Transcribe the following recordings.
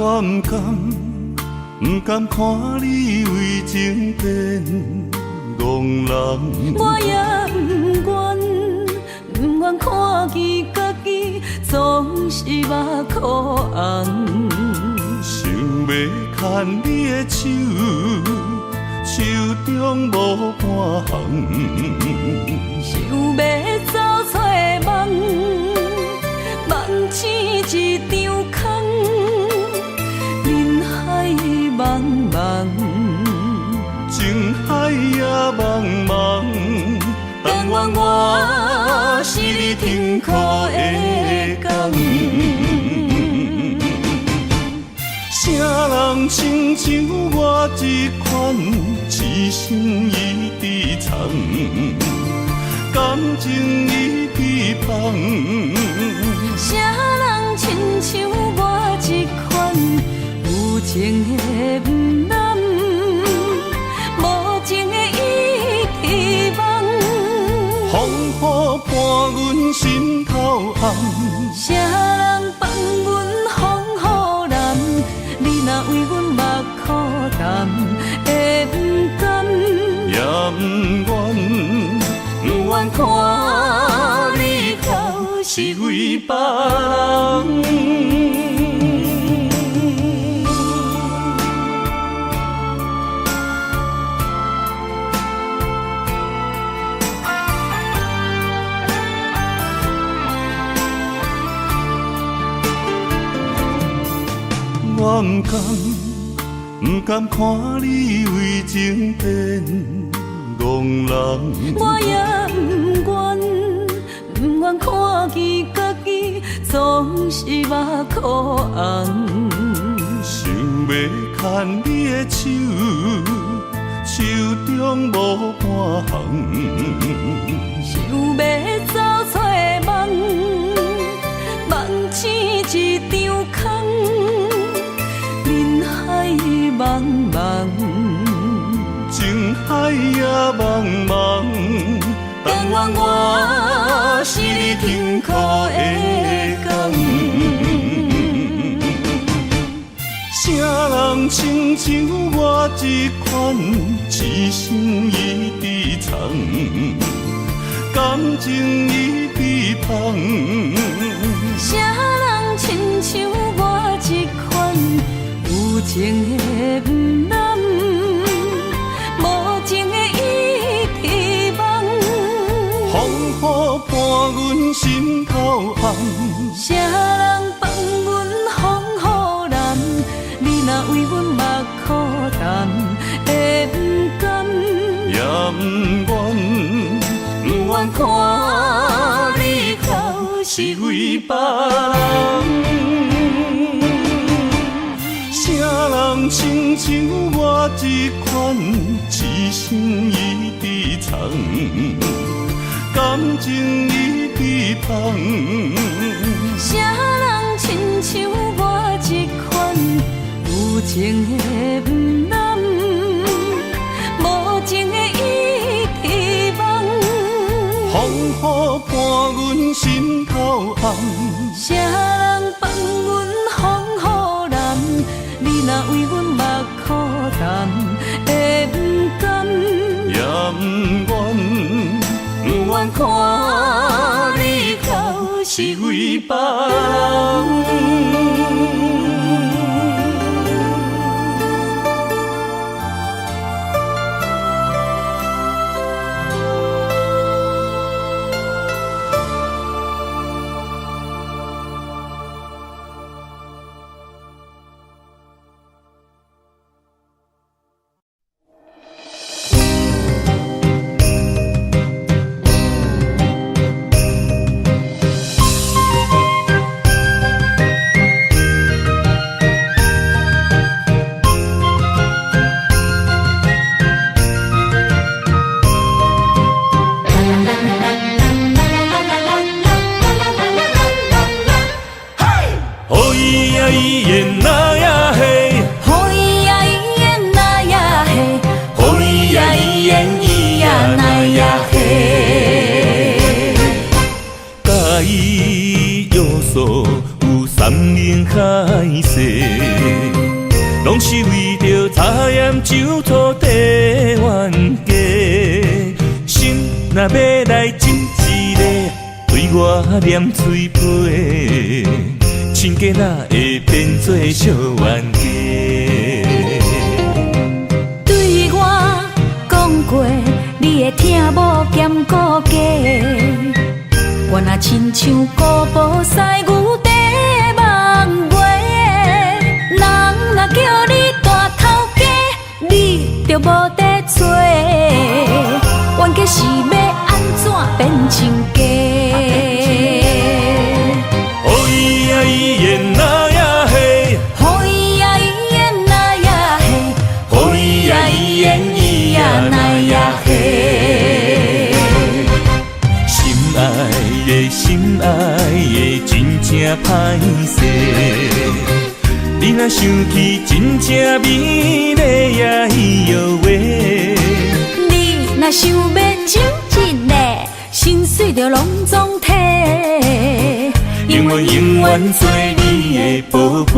我不甘看你为情变憨人，我也不愿看见家己总是目眶红。想要牵你的手，手中无半项，想要走出梦，梦醒一场空，人海茫茫，情海也茫茫，但愿我是你痛苦的工。啥人亲像我这款痴心已伫藏，感情已伫放。啥人亲像我这款有情的不男，无情的已伫梦。风雨伴阮心头暗，啥人放阮风雨男？你若为阮目苦淡，会不甘？也不愿看你哭是为别人。我不甘看你为情变憨人，我也不愿看见家己总是目眶红。想要牵你的手，手中无半项，想要走出梦，梦醒一场空，人海茫茫，情海也茫茫，但愿我是你痛苦的工。啥人亲像我这款痴心已伫藏，感情已伫放。啥人亲像我这款有情的不男，无情的已伫梦。风雨伴阮心头暗，啥人放阮风雨男？你若为阮目苦淡，会不甘？也不愿看你哭是为别人。啥人亲像我这款痴心已伫藏，感情已伫放。啥人亲像我这款有情的不男，无情的已伫梦。风雨伴阮心头暗，啥人放阮风雨男？你若为阮目苦淡，会不甘？也不愿看你哭是为别人。有山明海誓，拢是为着茶盐酒土地冤家。心若要来亲一个，对我念嘴皮，亲家哪会变做小冤家？对我讲过，你会听无兼顾家。我若亲像古堡西牛地梦月，人若叫你大头家，你就无得找。冤家是要安怎变亲家？哦咿呀咿耶那呀嘿，哦咿呀咿耶那呀嘿，哦咿呀咿耶咿呀那呀嘿。心爱的心爱的真正歹势，你若想起真正美丽呀咿哟喂。你若想要亲一个，心碎就拢总体，永远永远做你的宝贝。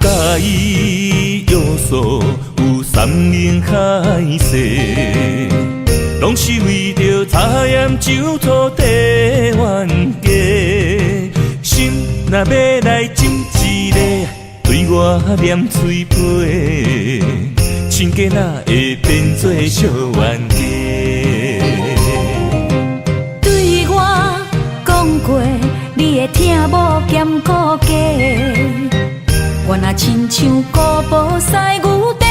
介意要素有三明海誓，拢是为着茶盐酒土地冤家。心若要来亲一个，对我念嘴皮，亲家哪会变做小冤家？对我讲过，你会听无兼顾家。我若亲像古堡西牛地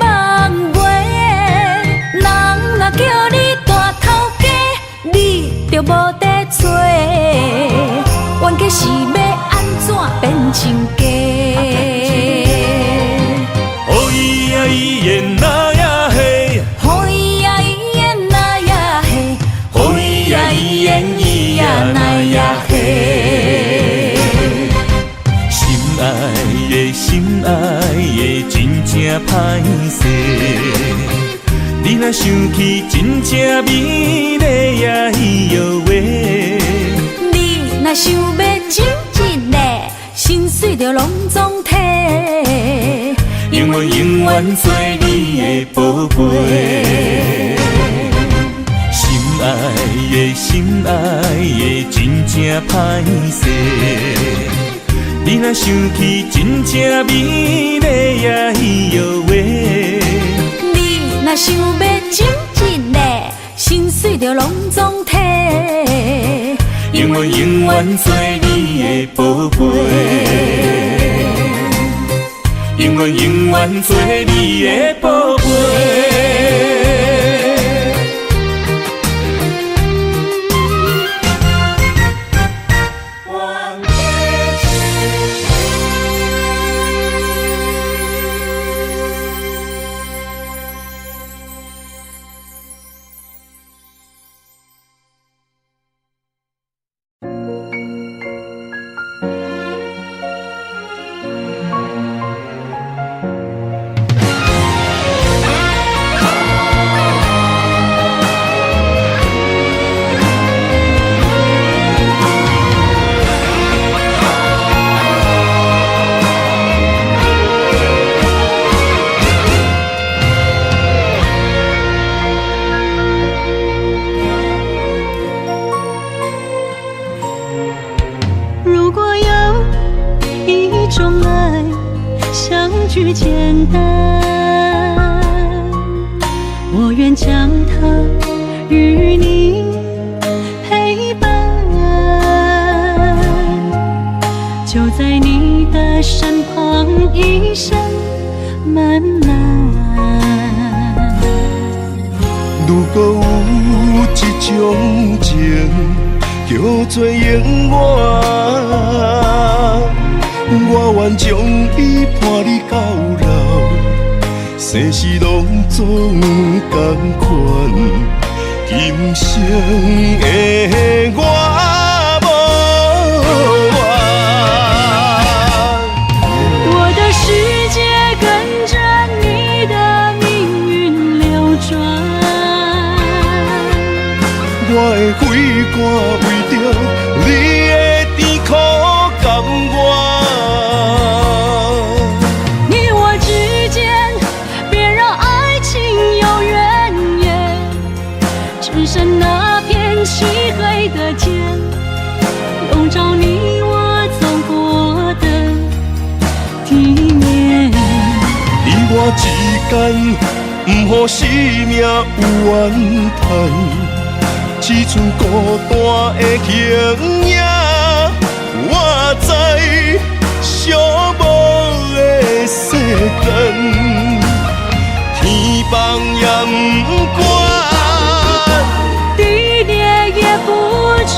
梦月，人若叫你大头家，你就无得找。冤家是要安怎变亲家？哦咿呀咿耶那呀嘿，哦咿呀咿耶那呀嘿，哦咿呀咿耶咿呀那呀嘿。心爱的心爱的真正歹势，你若想起真正美丽呀咿哟喂。你若想要亲一个，心碎就拢总体，永远永远做你的宝贝。心爱的心爱的真正歹势，你若想起真正美丽呀咿哟喂。你若想要亲一个，心碎就拢总体，永远永远做你的宝贝，永远永远做你的宝贝。句简单，我愿将它与你陪伴，就在你的身旁，一生漫漫。如果有一种情叫做永远，我愿将伊伴你到老，生死拢总同款。今生的我无怨，我的肺肝为着你的甜苦甘愿。你我之间，别让爱情有怨言，只剩那片漆黑的街，笼罩你我走过的地面。你我之间，不予生命有怨叹，只剩孤单的形影。我知寂寞的世间，天崩也不管，地裂也不穿，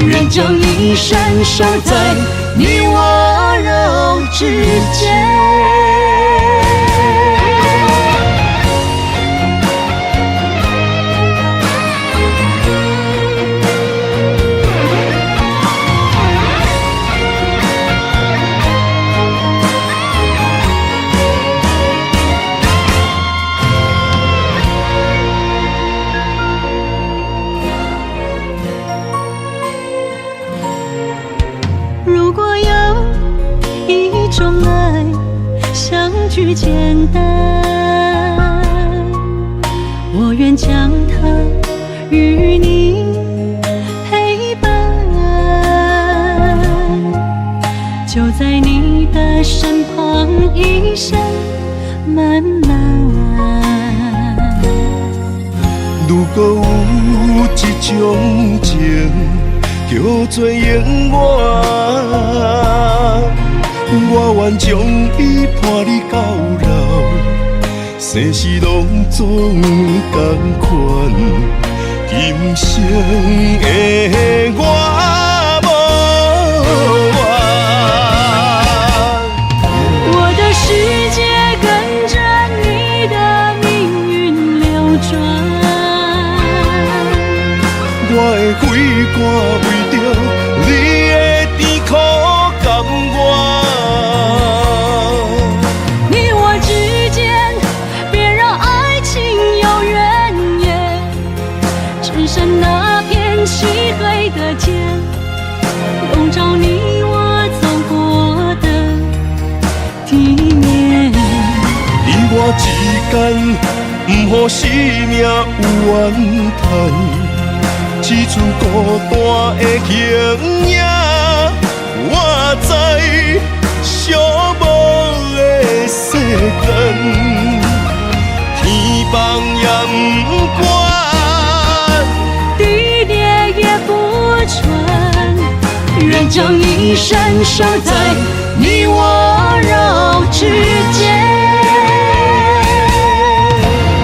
愿将一生守在你我肉之间。如果有一种爱相聚简单，我愿将它与你陪伴，就在你的身旁一生慢慢。如果有一种情，叫做永远，我愿将伊伴你到老，生死拢总同款。今生的我无怨，我的世界跟着你的命运流转，我的肺肝为着你的甜苦甘愿。你我之间，别让爱情有怨言，只剩那片漆黑的街，笼罩你我走过的地面。你我之间，不予生命有怨叹，只剩孤单的形影。我知寂寞的世间，天崩也不管，地裂也不穿，愿将一生守在你我肉之间。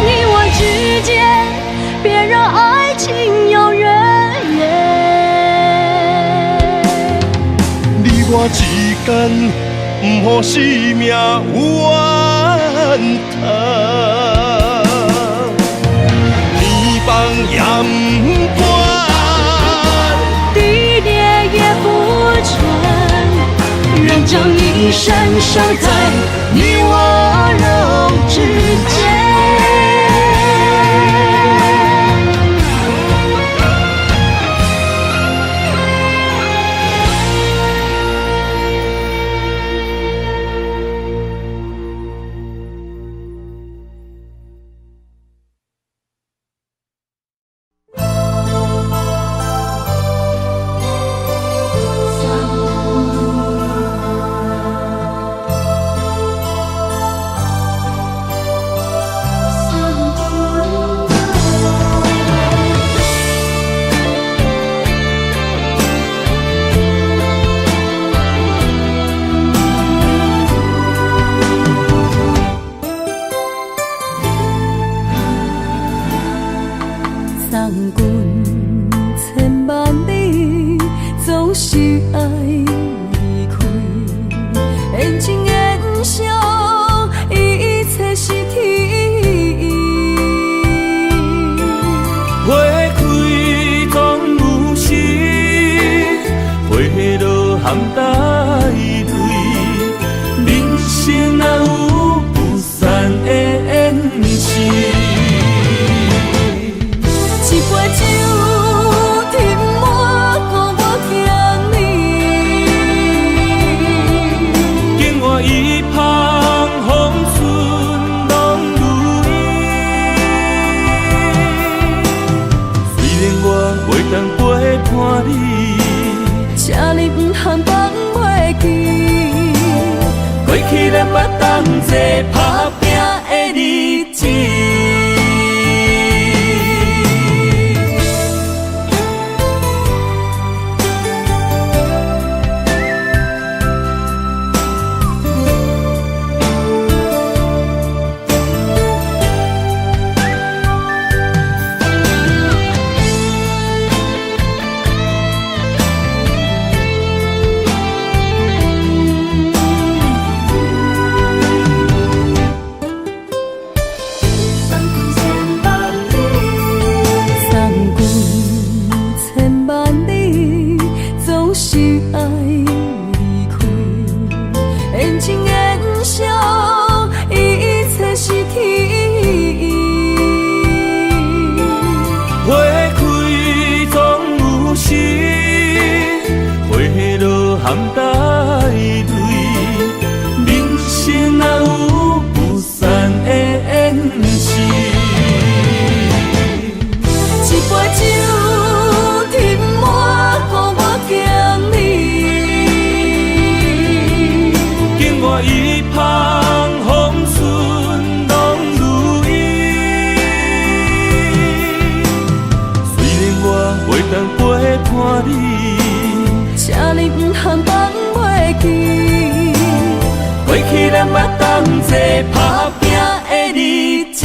你我之间，别让爱情有怨言。你我之间，不予生命有怨叹，天崩也不管。地裂也不穿，愿将一生守在你我肉之间。一杯酒袂当陪伴你，请你不通放袂记。过去咱捌同齐打拼的日子。含带泪，人生哪有不散的缘是？一杯酒斟满，乎我敬你。境外一旁风顺拢如意。虽然我袂当陪伴你，请你不通放袂记。过去咱捌同齐打拼的日子。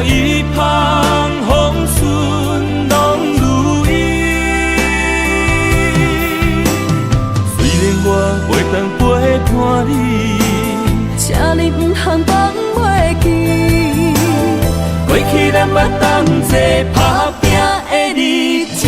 一旁风顺拢如意，虽然我袂当陪伴你，请你不通放袂记。过去咱捌同齐打拼的日子。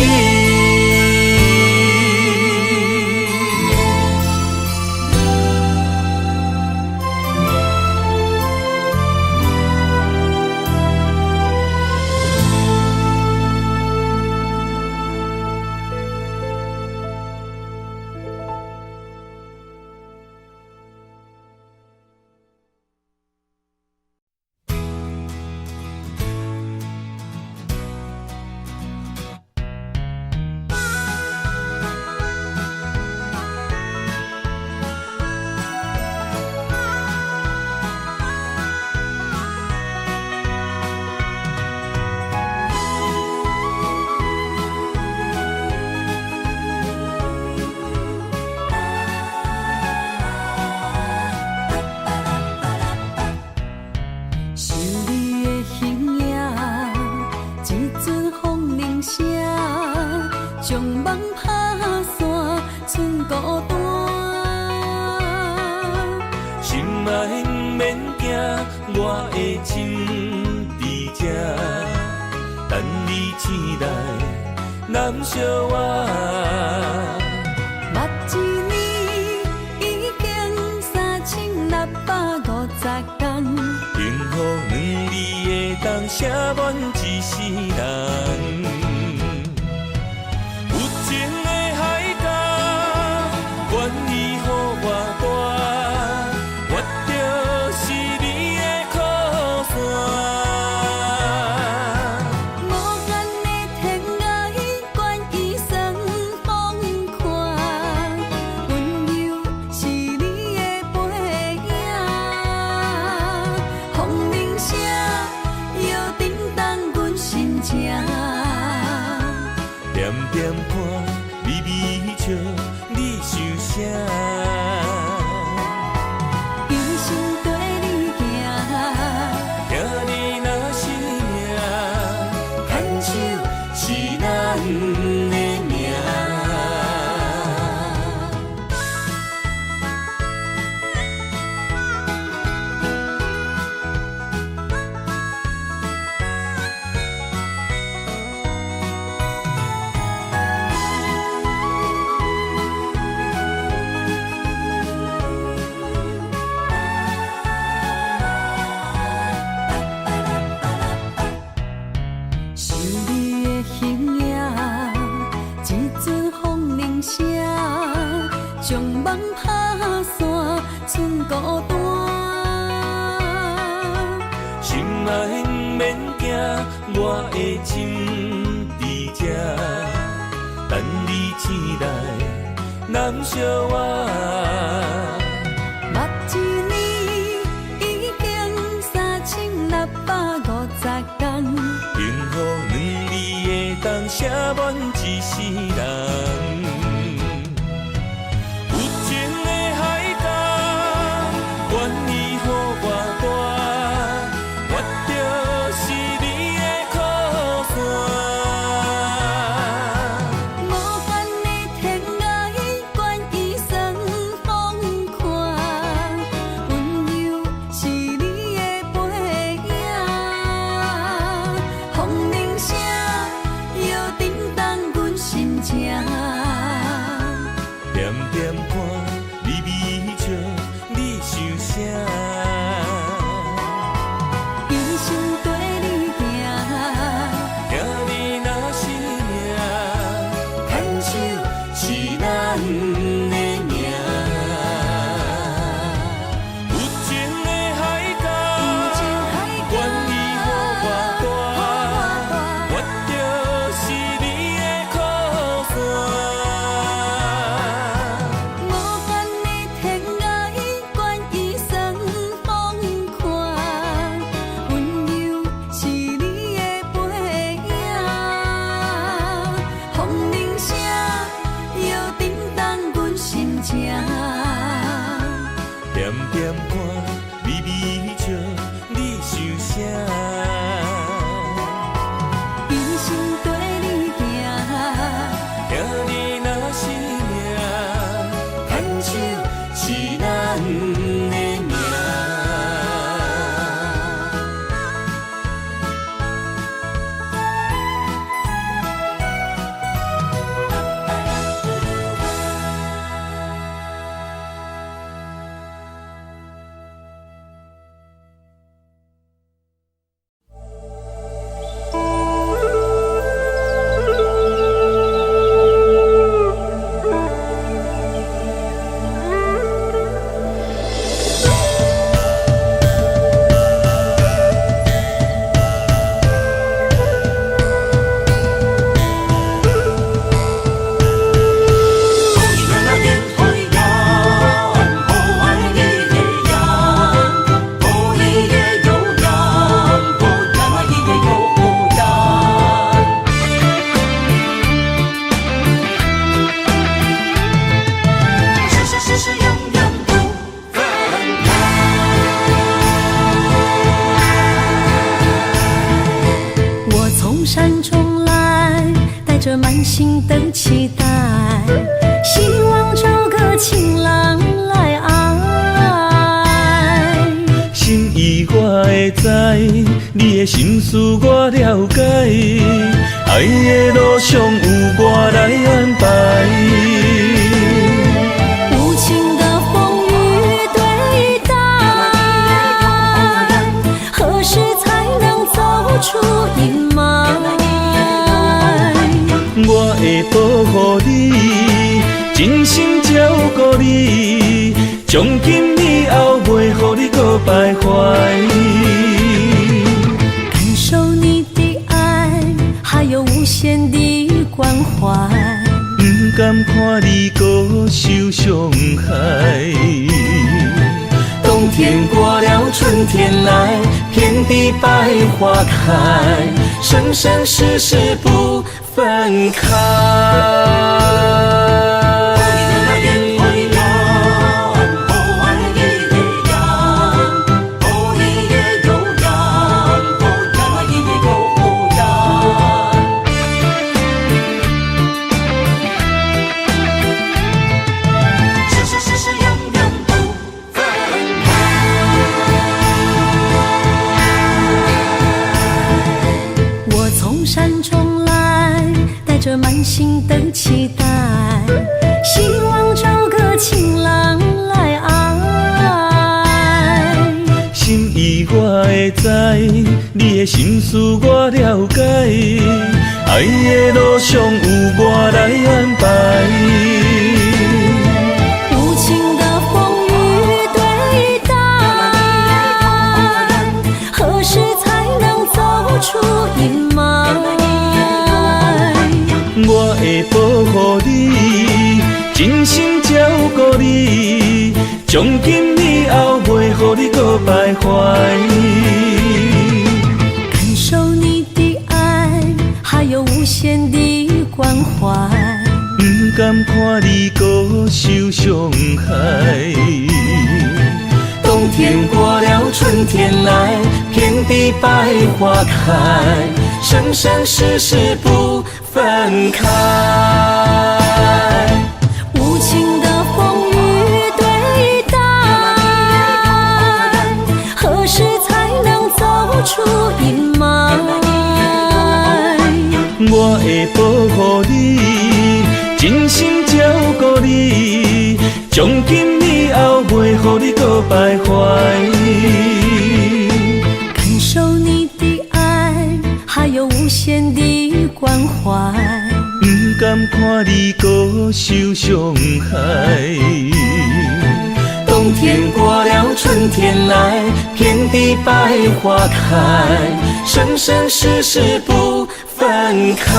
我的心伫这，等你醒来，难相我。目一年已经3650天，幸福两字会当写满一世人。有情的海角，愿意予我带，我就是你的靠山。无限的天涯，愿意算风看，温柔是你的背影。风铃声摇叮当阮心情，点点看，微微笑，你想啥？一生跟你行，听你若是命，牵手是咱的命。将梦打散，剩孤单。心爱不免惊，我的心伫这，等你醒来，难相偎。目一年已经3650天，幸福两字会当写满一世人。有情的海角，愿意予我大，我就是你的靠山。无限的天涯，愿意算风看，温柔是你的背影，风铃声摇震动阮心情。点点看，微微笑，你想啥？一生跟你行，听你若是命，牵手是咱的命。有情的海角，愿意予我大，我就是你的靠山。无限的天涯，愿意算风看，温柔是你的背影，风铃声摇震动阮心情。点点看，微微笑，你想啥？一生跟你行，听你若是命，牵手是咱的命。我从山中来，带着满心的期待，希望找个情郎来爱。心意我会知，你的心思我了解，爱的路上有我来安排。无情的风雨对待，何时才能走出阴霾？我会保护你，真心照顾你，从今以后袂予你搁徘徊。感受你的爱，还有无限的关怀。不甘看你搁受伤害。冬天过了，春天来，遍地百花开，生生世世不分开。着满心的期待，希望找个情郎来爱。心意我会知，你的心思我了解，爱的路上有我来安排。真心照顾你，从今以后袂予你搁徘徊。感受你的爱，还有无限的关怀。不甘看你搁受伤害。冬天过了，春天来，遍地百花开，生生世世不分开。无情的风雨对待，何时才能走出阴霾？我会保护你，真心照顾你，从今以后袂予你搁徘徊。感受你的爱，还有无限的关怀。不甘看你搁受伤害。冬天过了，春天来，遍地百花开，生生世世不分开。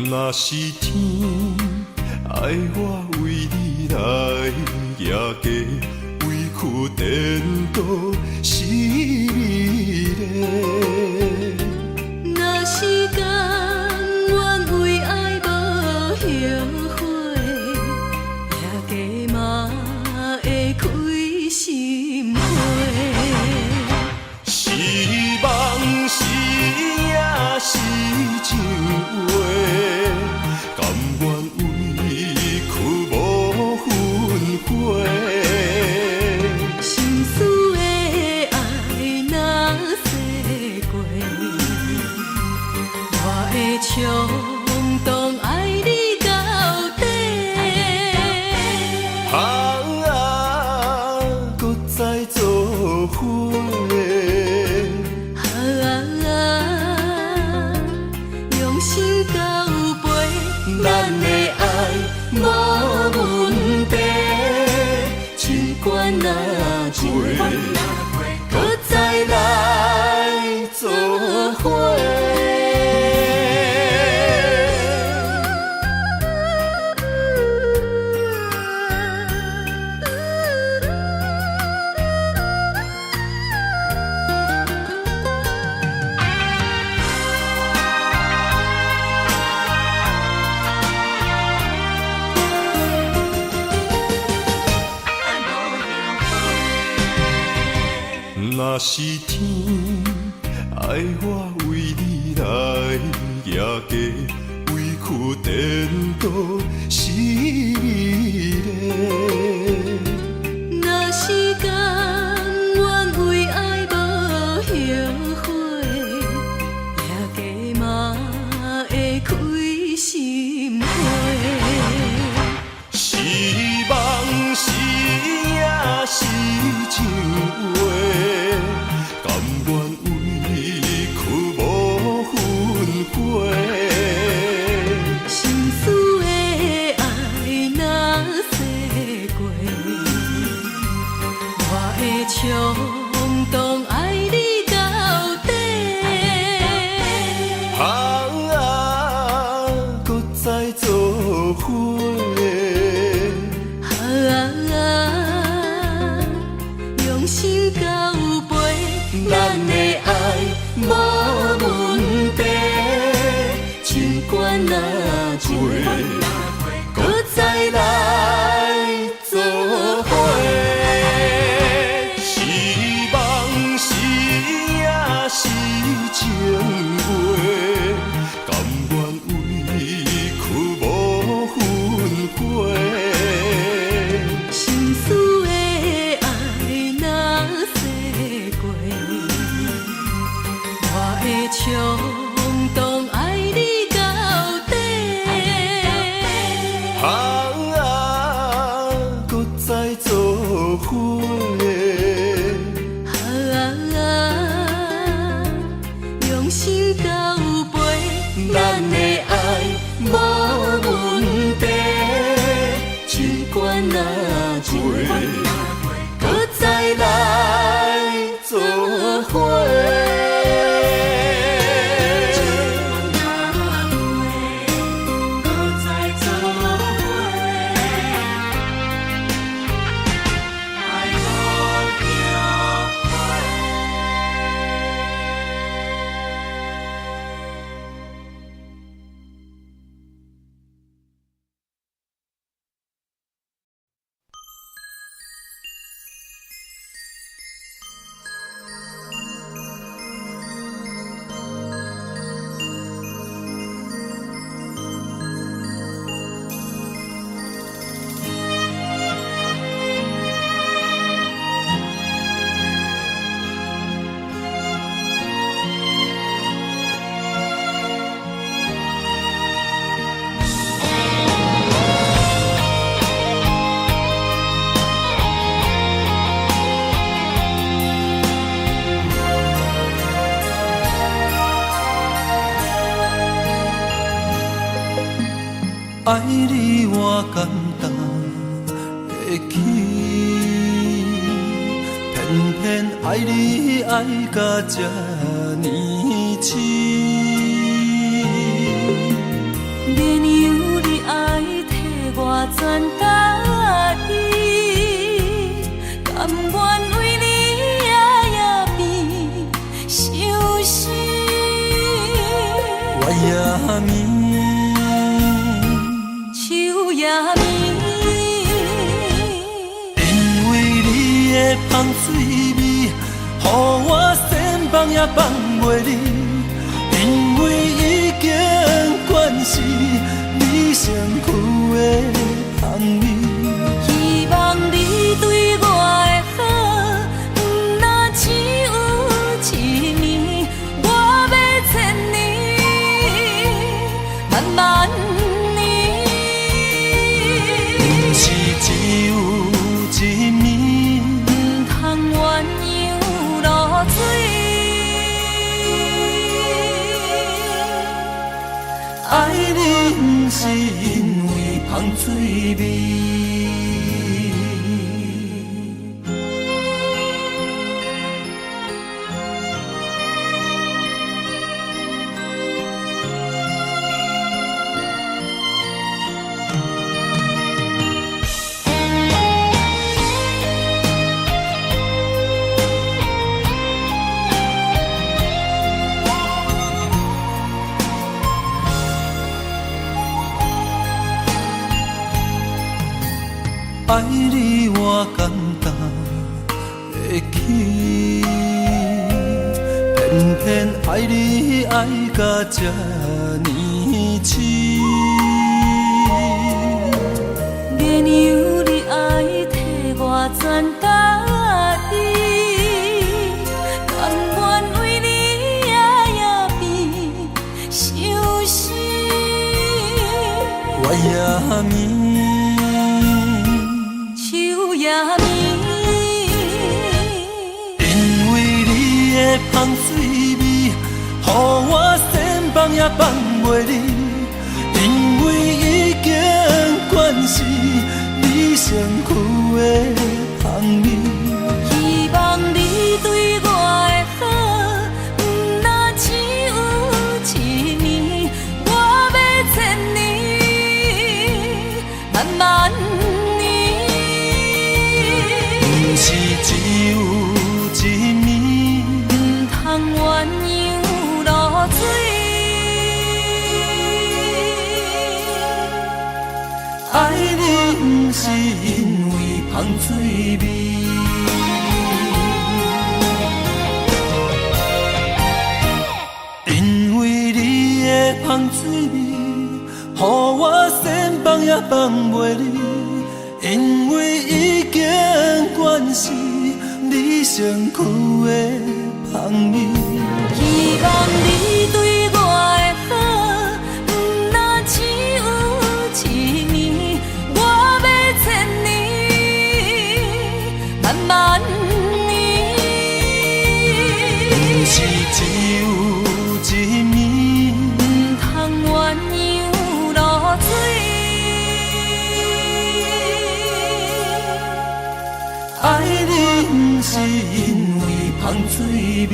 若是天爱我为你来夜家，委屈颠倒是你嘞。若是甘愿为爱无后悔，夜家嘛会开心花。是梦是也是情话，甘愿委屈无分悔。心思的爱若洗过，我会冲动爱你到底。搁再做伙。用心交陪，咱的爱无问题，尽管若过，搁再来做伙。若是天爱我为你来夜家，委屈颠倒是你嘞。若是甘愿为爱无后悔，夜家嘛会开心花。是梦是也是情话，甘愿委屈无分悔。心思的爱伙。用心交陪，咱的爱无问题，尽管哪过，搁再来做伙。爱你我简单会起，偏偏爱你爱到这呢深。绵羊你爱替我全答应，甘愿为你夜夜变伤心。我也眠。因为你的香水味，予我先放也放袂离。因为已经惯是你身躯的香味。希望你对我的好，不若只有一年，我要千年，慢慢。只有一面，唔通鸳鸯落水。爱你不是因为香水味。爱你我简单会起，偏偏爱你爱到这呢深。绵羊你爱替我全答应，甘愿为你夜夜变伤心。我也眠。因为你的香水味，予我先放也放袂离。因为已经惯是你身躯的香味。希望你对我的好，不若只有一年，我要千年，慢慢。是只有一面，唔通鸳鸯落水。爱你不是因为香水味。因为你的香水味，予我先放也放袂离。因为已经惯是你身躯的香味。希望你对我的好，不若只有一年，我要千年，是因为芳水味。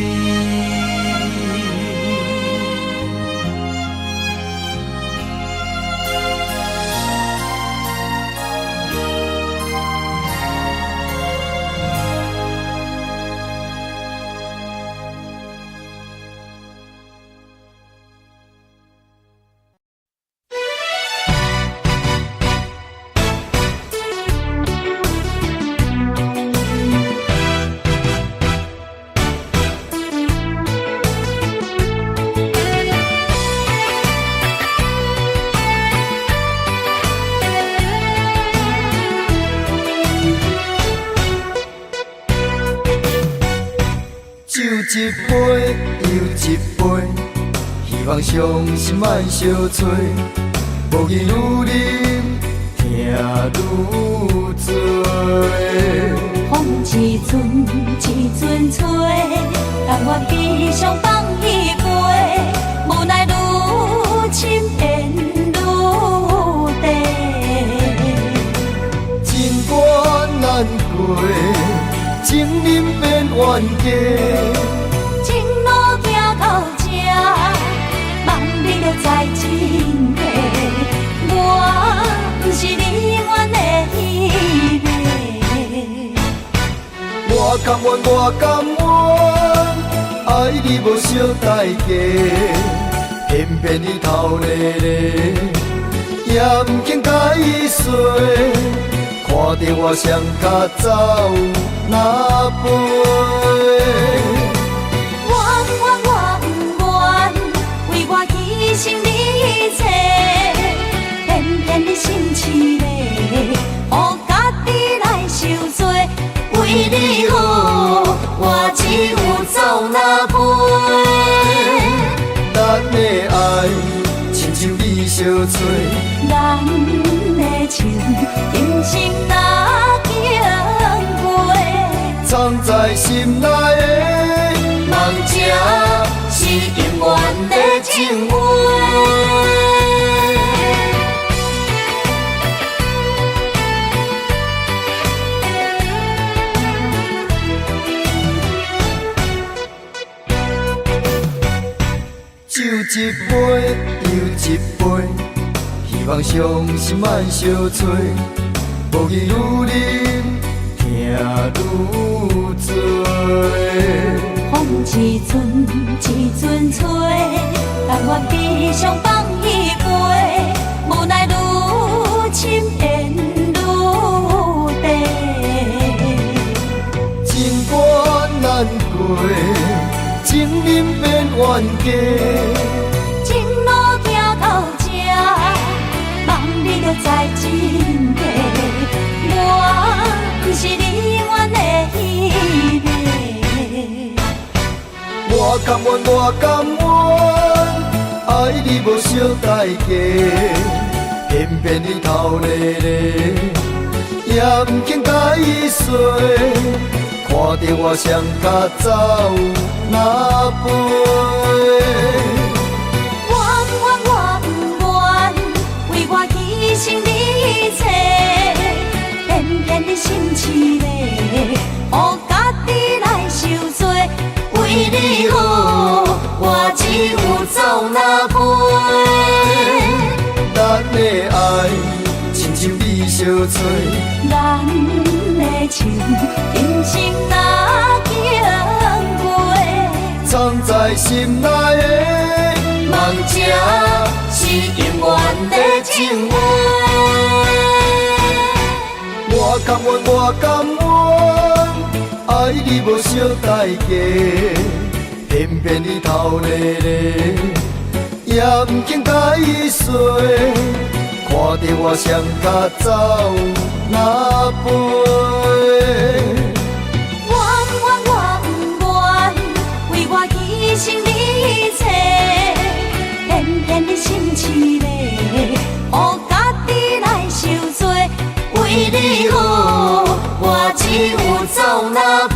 一杯又一杯，希望伤心莫相催。无义愈啉，听愈醉。风一阵一阵吹，但我悲伤放一杯，无奈愈深变愈低。情关难过，情人变冤家。情路行到这，望你着知真谛。我不是你愿的迄个。我甘愿，我甘愿，爱你无小代价，偏偏你头咧咧，也不肯解释。看着我双脚走哪飞？心里切，偏偏你心痴嘞，予家己来受罪。为你好，我只有走哪飞？咱的爱亲像你相催，咱的情人生哪经过？藏在心内的梦者。是永远的情话。酒一杯又一杯，希望伤心莫相催。无义愈啉，听愈醉。风一阵一阵吹，但我悲伤放一杯，无奈愈深变愈低。情关难过，情人变冤家。情路行到这，望你着知真谛。我不是你愿的迄个。我甘愿，我甘愿，爱你无小代价，偏偏你头咧咧，也不肯解释。看着我双脚走哪飞？为我牺牲你切，偏偏你心痴嘞，予家己来受罪。为你好，我只有走哪飞？咱的爱亲像你相催，咱的情人生哪经过？藏在心内的梦者是永远的情话。我甘愿，我甘愿，爱你无小代价，偏偏你头咧咧，也不肯解释。看着我双脚走哪飞？为我牺牲你切，偏偏你心痴嘞，予家己来受罪。为你好，我只有走哪飞？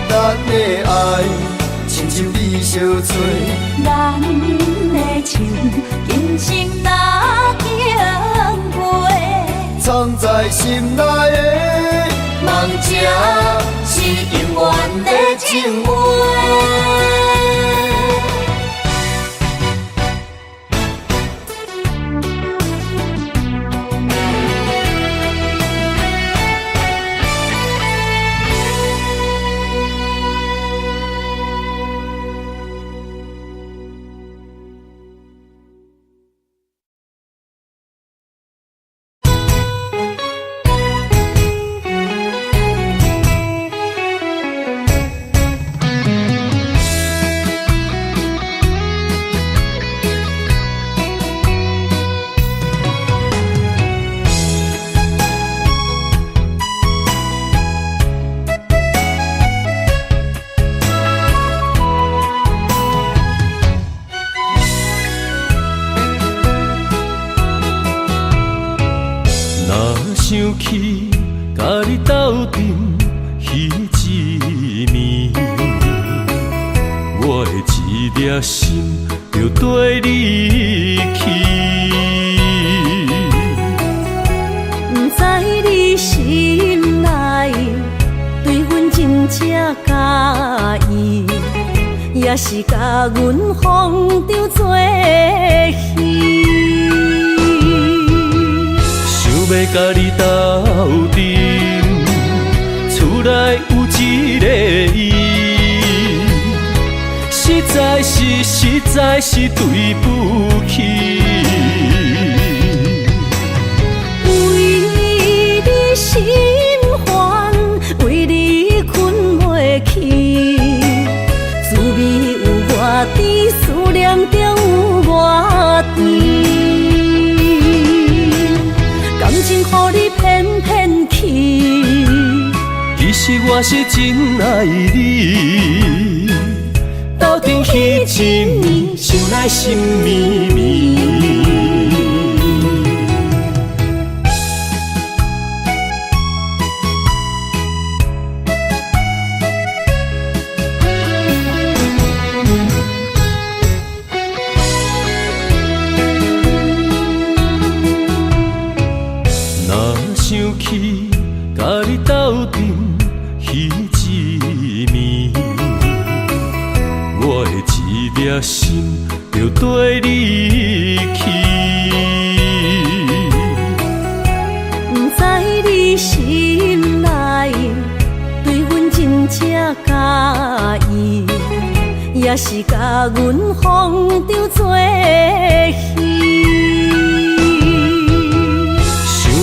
咱的爱亲像你相催，咱的情人生哪经过？藏在心内的梦望这是永远的情话。想起甲你斗阵彼一暝，我的一粒心就跟你去。不知你心内对阮真正介意，也是甲阮放着做戏。要甲你斗阵，厝内有一个伊，实在是对不起。为你心烦，为你困袂去，滋味有外甜，思念就有外甜。感情予你骗骗去，其实我是真爱你，斗阵彼一暝，想来心绵绵。想起甲你斗阵彼一暝，我的一粒心就跟你去。不知你心内对阮真正介意，也是甲阮放着做戏。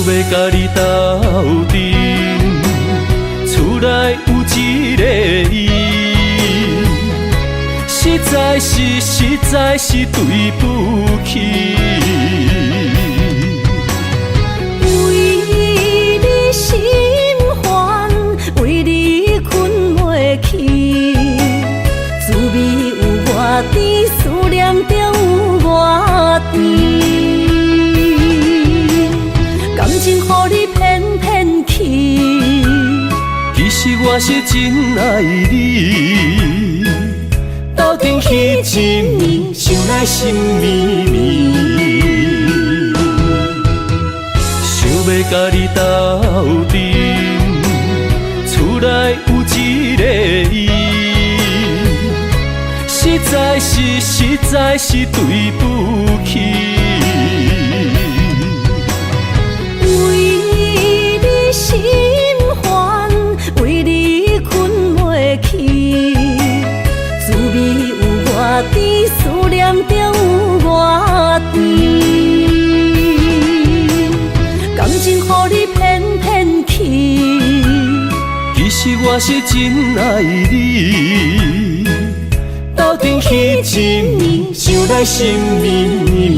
要甲你斗阵，厝内有一个伊，实在是对不起。为你心烦，为你困袂去，滋味有外甜，思念就有外甜。感情予你骗骗去，其实我是真爱你，斗阵彼一暝，想来心绵绵。想要甲你斗阵，厝内有一个伊，实在是对不起。心烦，为你困袂去，滋味有外甜，思念就有外甜。感情予你骗骗去，其实我是真爱你，斗阵彼一暝，想来心绵绵。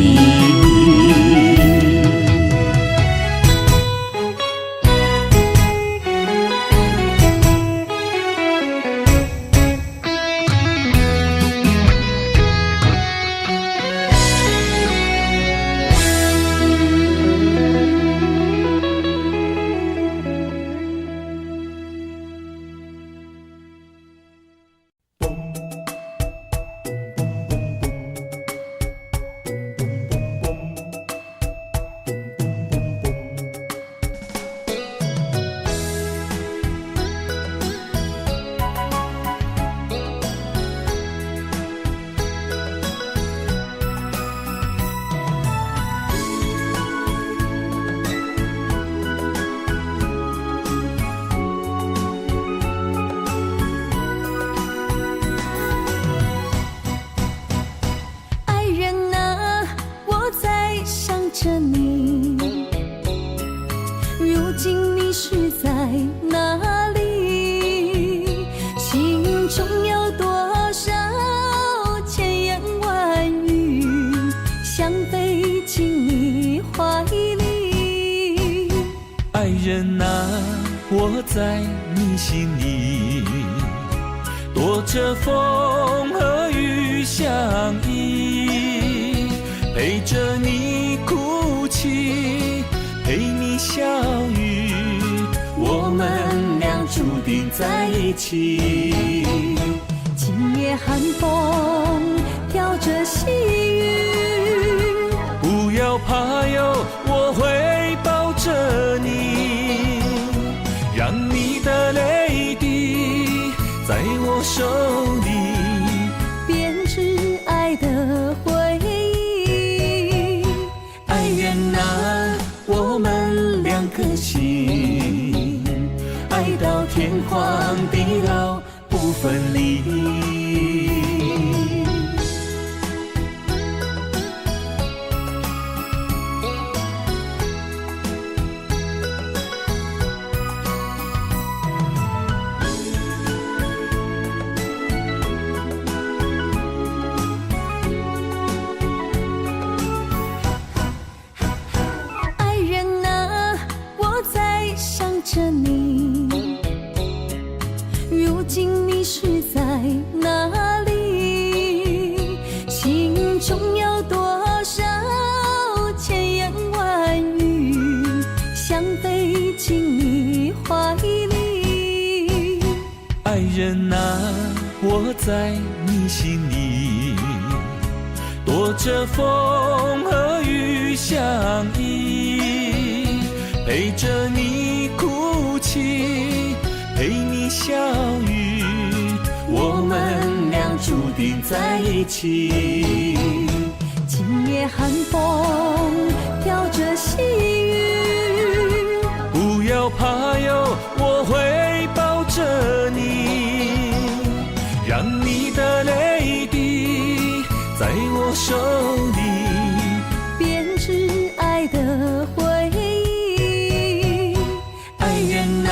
你是在哪里？心中有多少千言万语，想飞进你怀里。爱人啊，我在你心里，躲着风和雨相依，陪着你哭泣，陪你笑语，我们俩注定在一起。今夜寒风飘着细雨，不要怕哟，我会抱着你，让你的泪滴在我手里编织爱的回忆。爱人啊，我们两颗心，爱到天荒地老不分离。爱人啊，我在想着你，如今你是在哪里？心中有多少千言万语，想飞进你怀里。爱人啊，我在你心里，躲着风和雨相依，陪着你哭泣，陪你笑语，我们俩注定在一起。今夜寒风飘着细雨，不要怕哟，我会抱着你，让你的泪滴在我手里编织爱的回忆。爱人啊，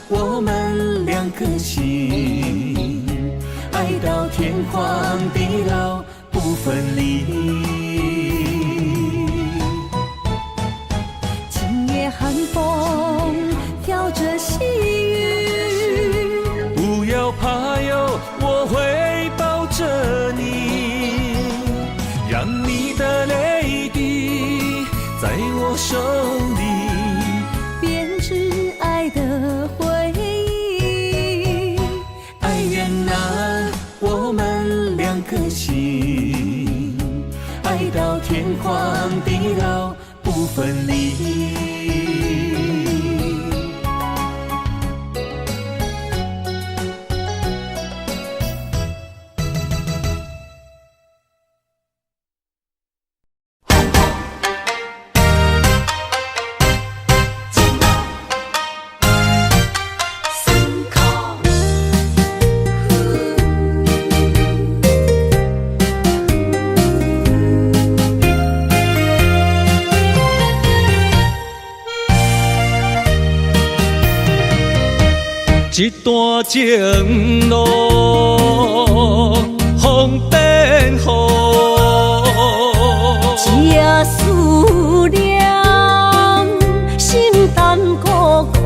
我们两颗心，爱到天荒地老不分离。今夜寒风飘着细雨，不要怕哟，我会抱着你，让你的泪滴在我手里编织爱的回忆。爱人啊，我们两颗心，爱到天荒地老不分离。一段情路，风变雨，一夜思念，心淡孤孤。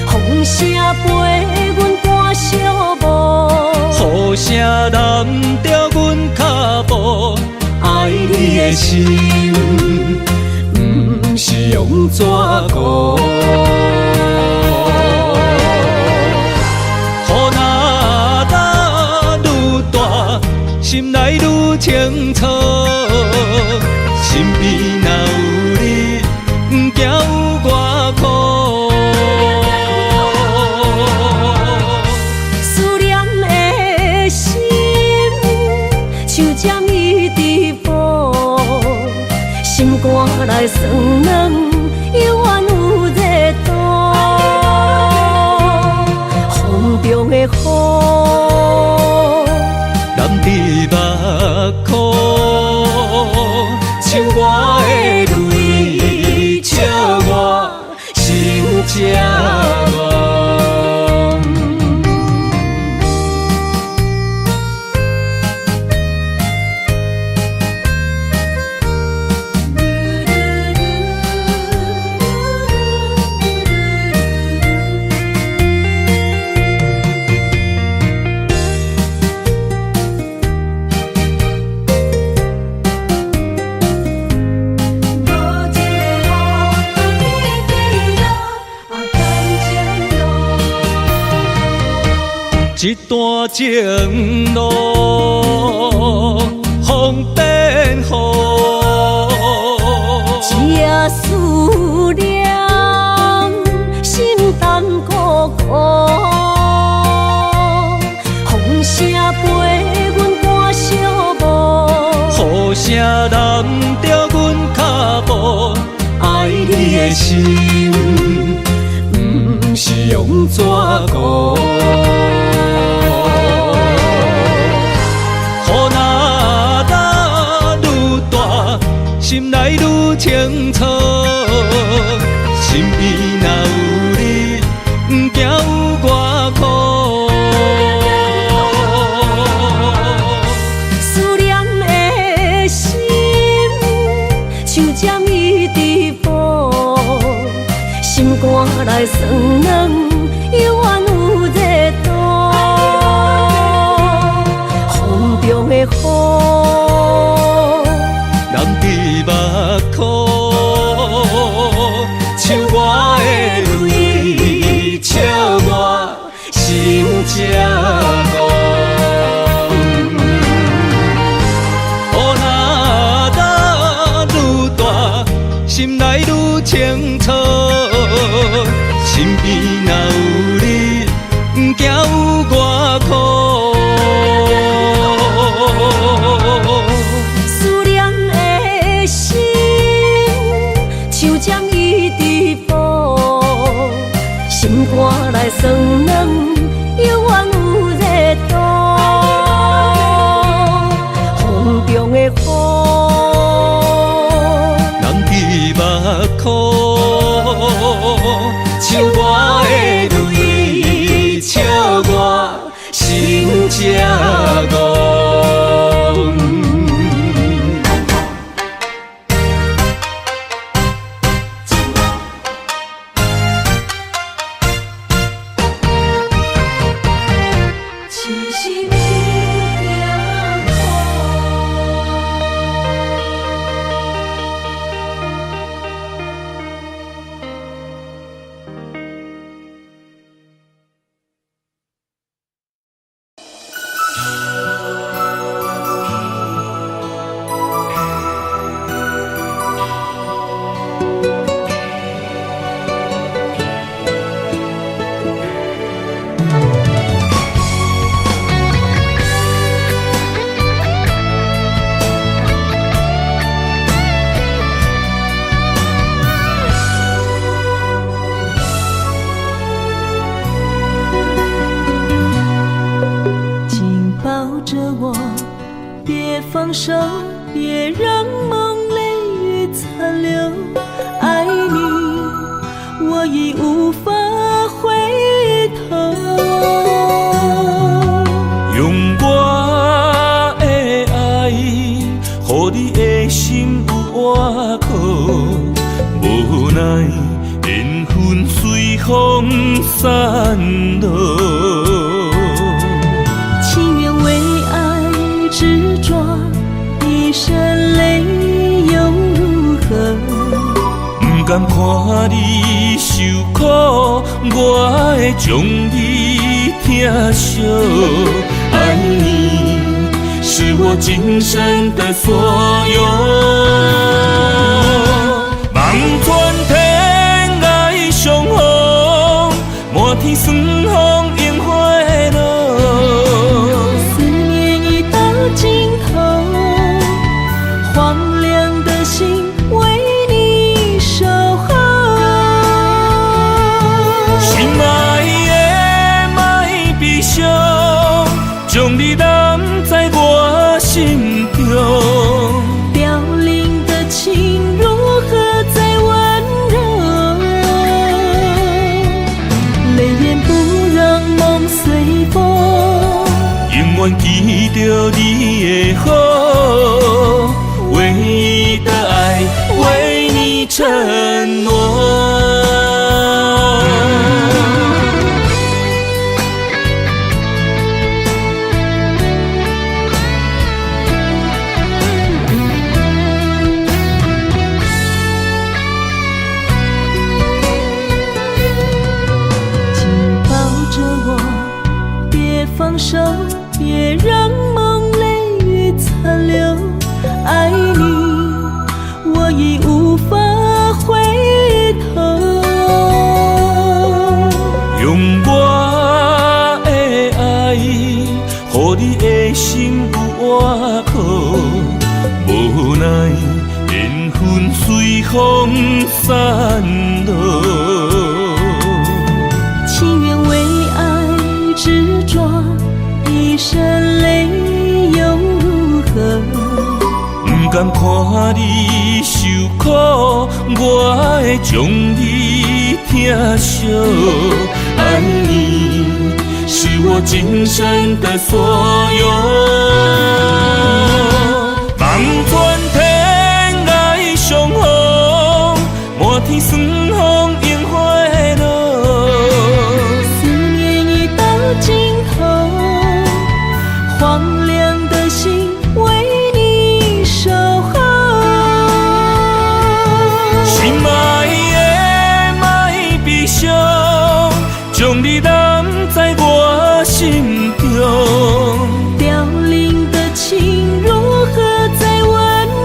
风声陪阮赶小步，雨声染着阮脚步。爱你的心，不是用纸糊。心内愈清楚，身边若有你，不惊有我苦。思念的心，像针伊直补，心肝内酸软，犹原有热度。风中的雨，染伫目眶，像我的一段情路风变雨，这思念心淡孤孤，风声陪阮赶小步，雨声淋着阮脚步，爱你的心不是用怎过？雨若打愈大，心内愈清楚，身边若有你，不惊有我苦。思念的心像针伊直补，心肝内酸软，犹原有热度。风中的雨，人伫目眶，像我的泪笑我心这戆。雨若打愈大，心内愈清楚，身边若有你，不惊有我苦。思念的心像针伊直补，心肝内酸软，犹原有热度。风中的雨，人伫目眶，像我的泪笑我心这戆。痴心一点苦。紧抱着我，别放手，别让梦泪雨残留。爱你，我已无法回头。用我的爱，予你的心有活口。无奈缘分随风散落。情愿为爱执着，一身泪又如何？不甘看你受苦，我会将你疼惜。爱你是我今生的所有。望穿天涯相逢，满天酸风映花落。思念已到尽头，荒凉的心为你守候。心爱的莫悲伤，将你揽在我心中。凋零的情如何再温柔？泪眼不让梦随风。永远记着你的好，唯一的爱为你承诺。紧抱着我，别放放手，别让梦泪残留。爱你，我已无法回头。用我的爱，予你的心有活口。无奈缘分随风散落。情愿为爱执着，一身泪又如何？不甘看你受苦，我会将你疼惜。爱你是我今生的所有。望穿天涯相逢，满天霜风映花落。思念已到尽头，荒凉的心为你守候。心爱的莫悲伤，将你揽在我心中。凋零的情如何再温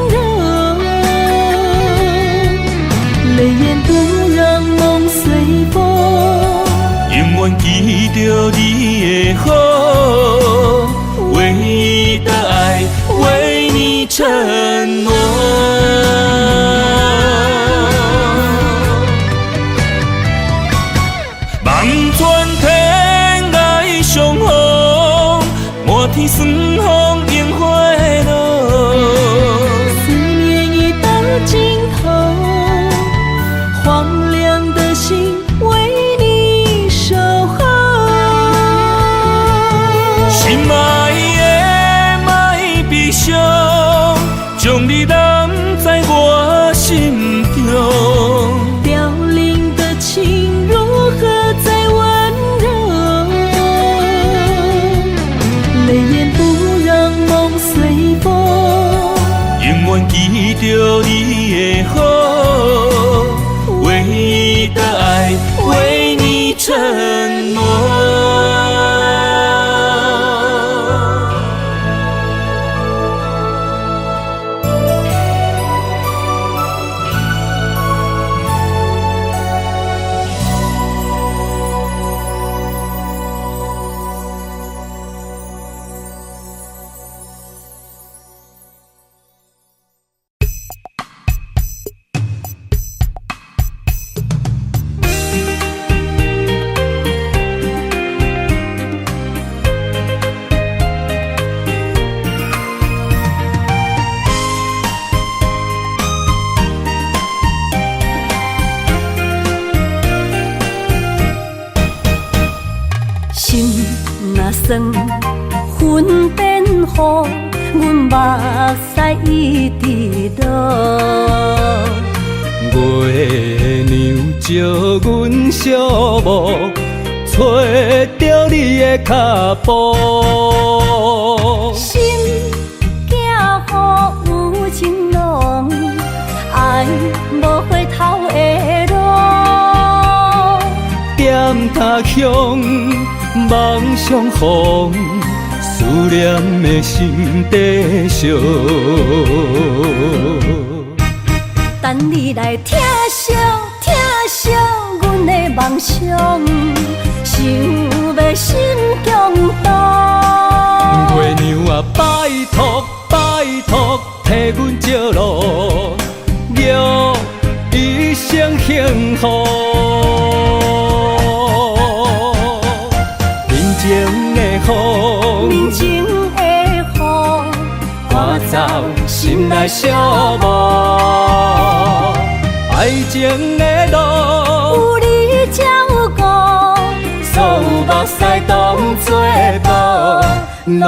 柔？泪眼不让梦随风。永远记着你的好，唯一的爱为你承诺。望穿天涯相逢，满天霜风映花落。思念已到尽头，荒凉的心为你守候。心爱的莫悲伤，将你揽在我心中。凋零的情如何再温柔？泪眼不让梦随风。永远记着你的好，唯一的爱为你承诺。心若酸，云变雨，阮目屎一直落。月娘照阮寂寞，找着你的脚步。心行雨有情浓，爱无回头的路。点他乡，望相逢，思念的心底烧。等你来疼惜阮的梦想，想要心强大。月娘啊，拜托替阮照路，祝一生幸福。人情的雨，赶走心内寂寞。爱情的路，有你才有我，所有目屎当作补，拢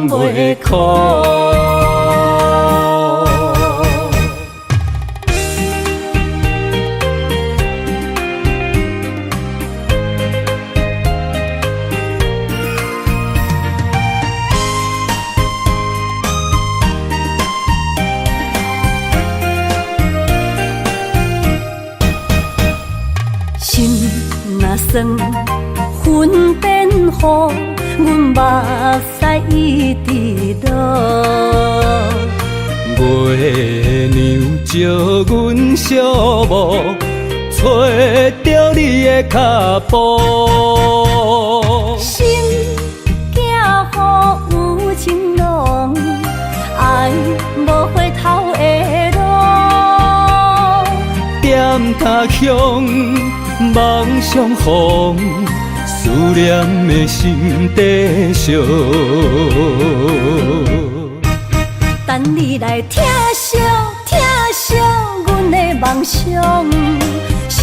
袂苦。心若酸，云阮变雨，阮目屎一直落。月娘照阮小目，找着你的脚步。心行雨有情浓，爱无回头的路。点他向梦相逢，思念的心底烧。等你来疼惜疼惜阮的梦想，想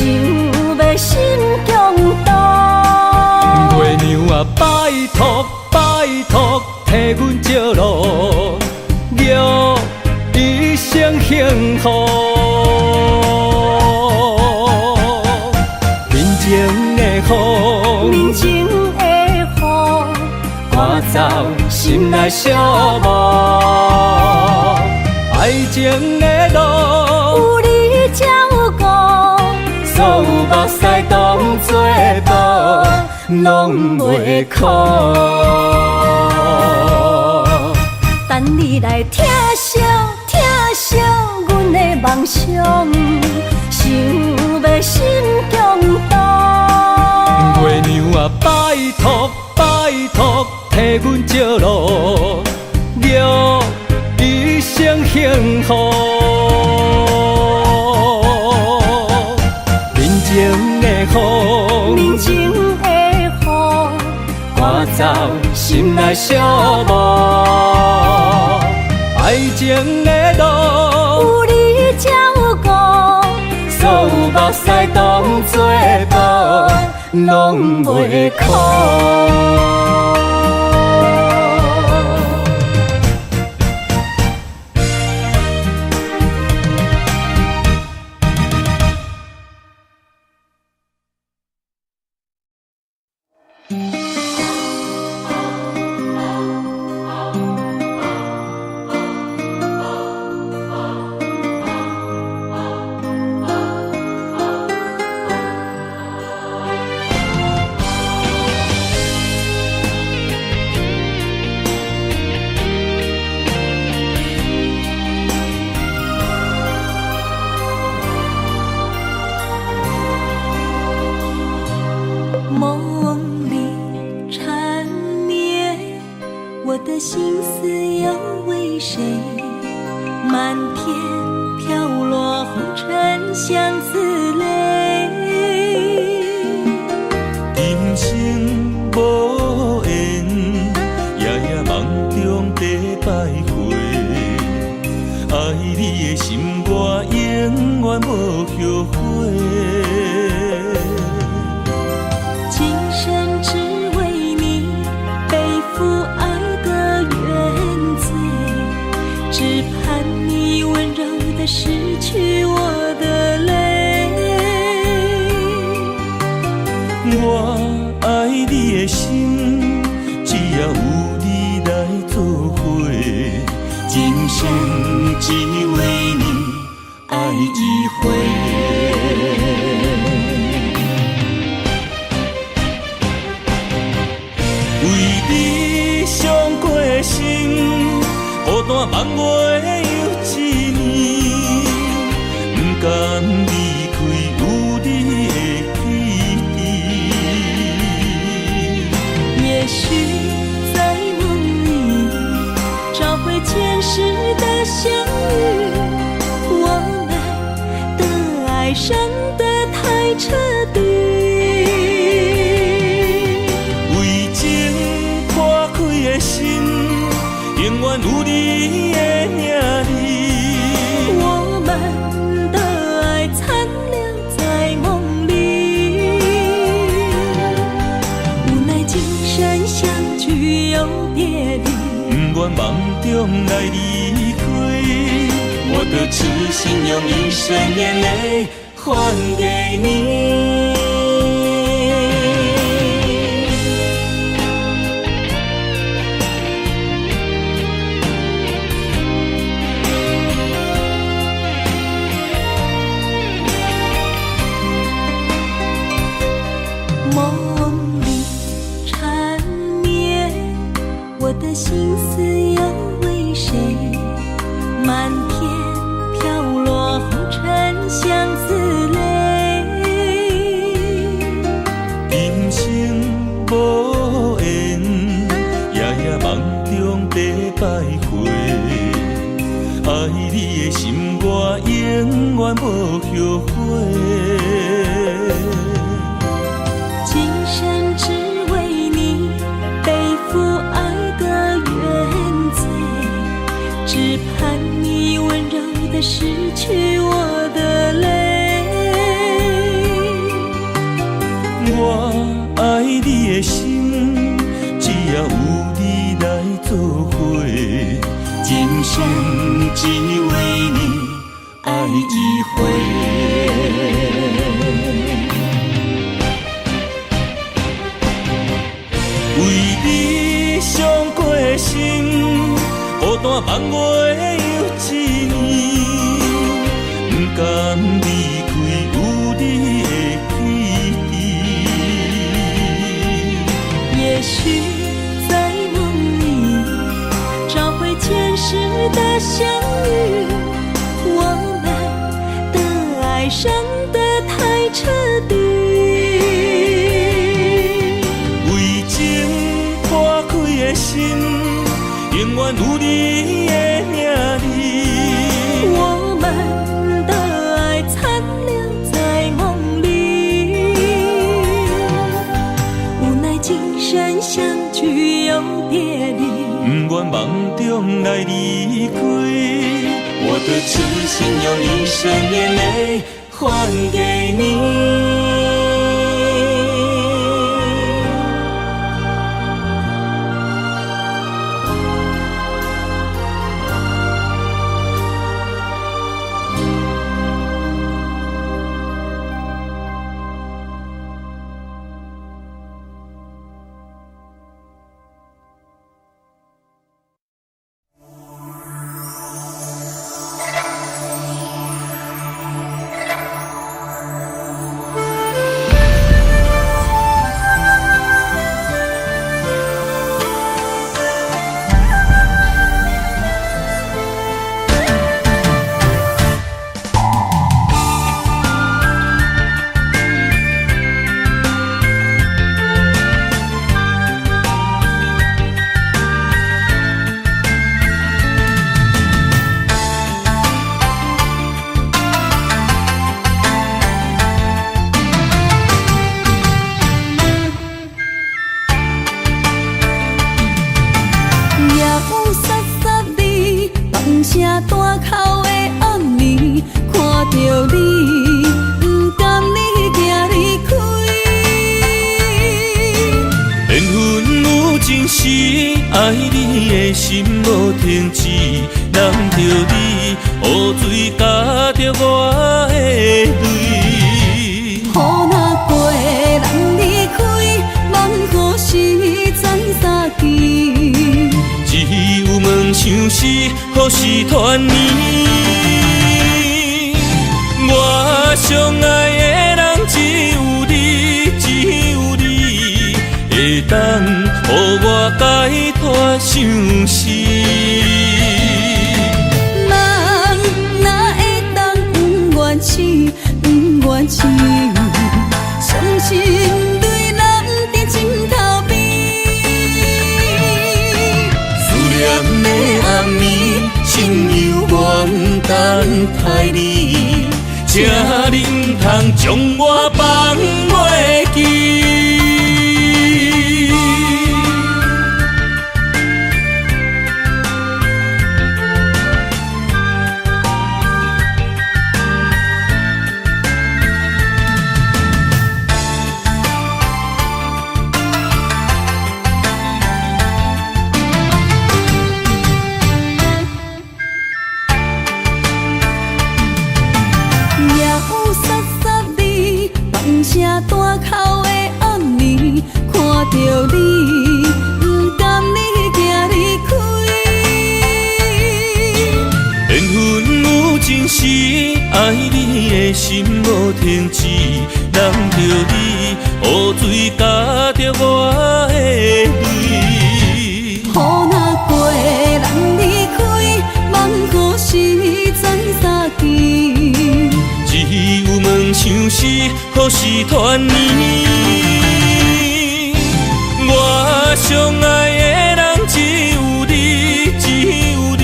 要心强大。月娘啊，拜托拜托，替阮照路，祝一生幸福。面前的雨，面前的雨，赶走心内小梦。爱情的路，有你才有我，所有目屎当作宝，拢袂苦。等你来疼惜疼惜阮的梦想，想要心强大。月娘啊，拜托拜托，替阮照路，祝一生幸福。面前的雨，面前的雨，赶走心内小梦。爱情的路，有你才有我，所有目屎当作宝，拢袂苦。梦里缠绵，我的心思要为谁？漫天飘落红尘相思泪。人生无缘，夜夜梦中在徘徊。爱你的心，我永远无后悔。今生只为你背负爱的原罪，只盼你温柔地拭去我的泪。我爱你的心，只要有你来作伙，今生只为你爱一回。为你伤过心，孤单梦袂又一年，不甘离开有你的起点。也许在梦里找回前世的相遇，我们的爱伤得太彻底。为情破开的心，永远有你的名字。我们的爱残留在梦里，无奈今生相聚又别离。不愿梦中来离开，我的痴心用一生眼泪还给你。梦里你的心，只要有你来作伙，今生只为你爱一回。为你伤过心，孤单望月又一年，不甘离开有你的起点。也许在梦里找回前世的相遇，我们的爱伤得太彻底。为情破开的心，永远有你的名字。我们的爱残留在梦里，无奈今生相聚又别离，不愿梦中来离开。我的痴心用一生眼泪还给你。爱你的心无停止，难着你雨水加着我的泪。雨若过，人离开，望何时再相见？只有问相思，何时团圆？我相爱的人只有你，只有你会当予我解脱相思。人哪会当不愿痴，不愿痴？伤心对人在枕头边，思念的暗暝，心犹原等待你，请恁通将我放袂记。声大口的暗暝，看着你，不甘你行离开。缘分有情时，爱你的心无停止，难着你雨水加着我的泪。雨若过，人离开，望何时再相见？只有问相思，何时团圆？我相爱的人只有你，只有你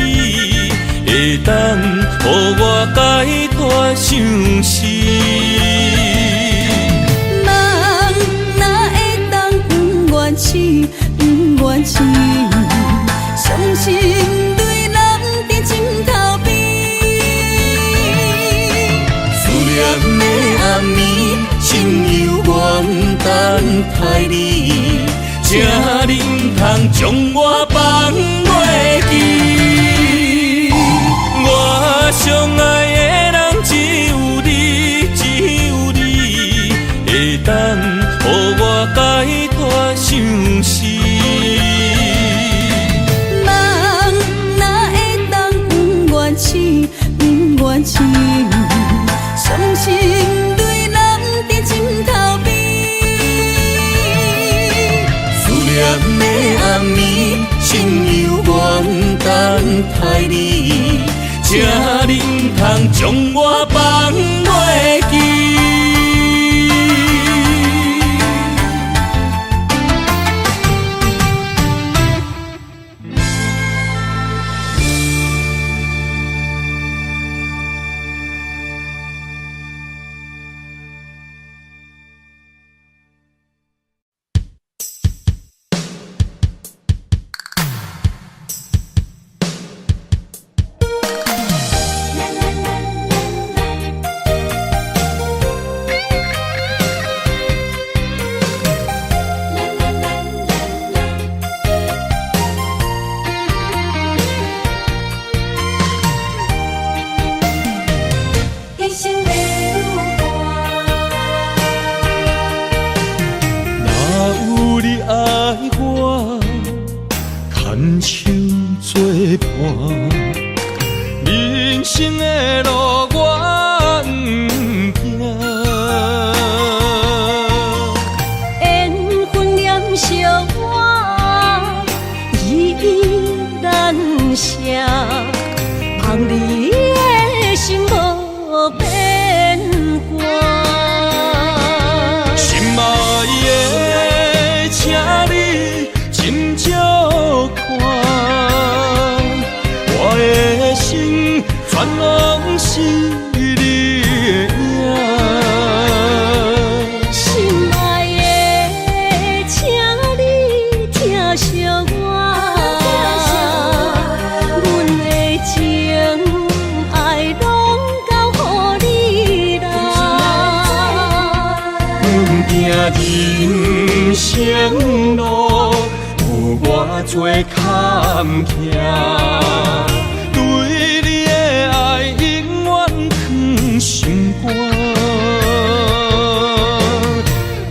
会当予我解脱相思。人哪会当不愿痴，不愿痴？伤心对人在枕头边。思念的暗暝，心犹原等待你，才能通将我放袂记。我上爱的人只有你，只有你，会当予我解脱相思。人哪会当不愿醒，不愿醒，伤心对人伫心头边。思念的暗暝，心犹原等待你，才能通将我放袂记。人生的路我不行，缘分念惜我依然写，望你的心无变卦。心爱的，请你斟酌看。我的心全拢是你的影，心爱的，请你疼惜我，阮的情爱拢交予你啦。行人生路有偌多坎坷。对你的爱永远藏心肝，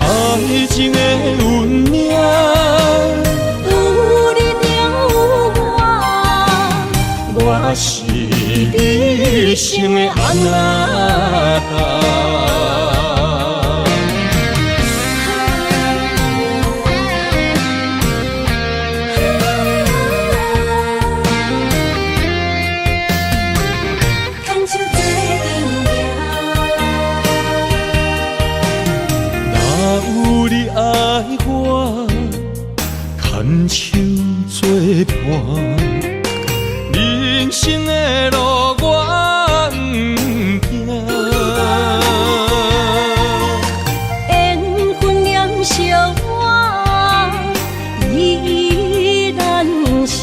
爱情的运命，有你有我，我是你生的安那达。牵手作伴，人生的路我不行。缘分念惜我依然写，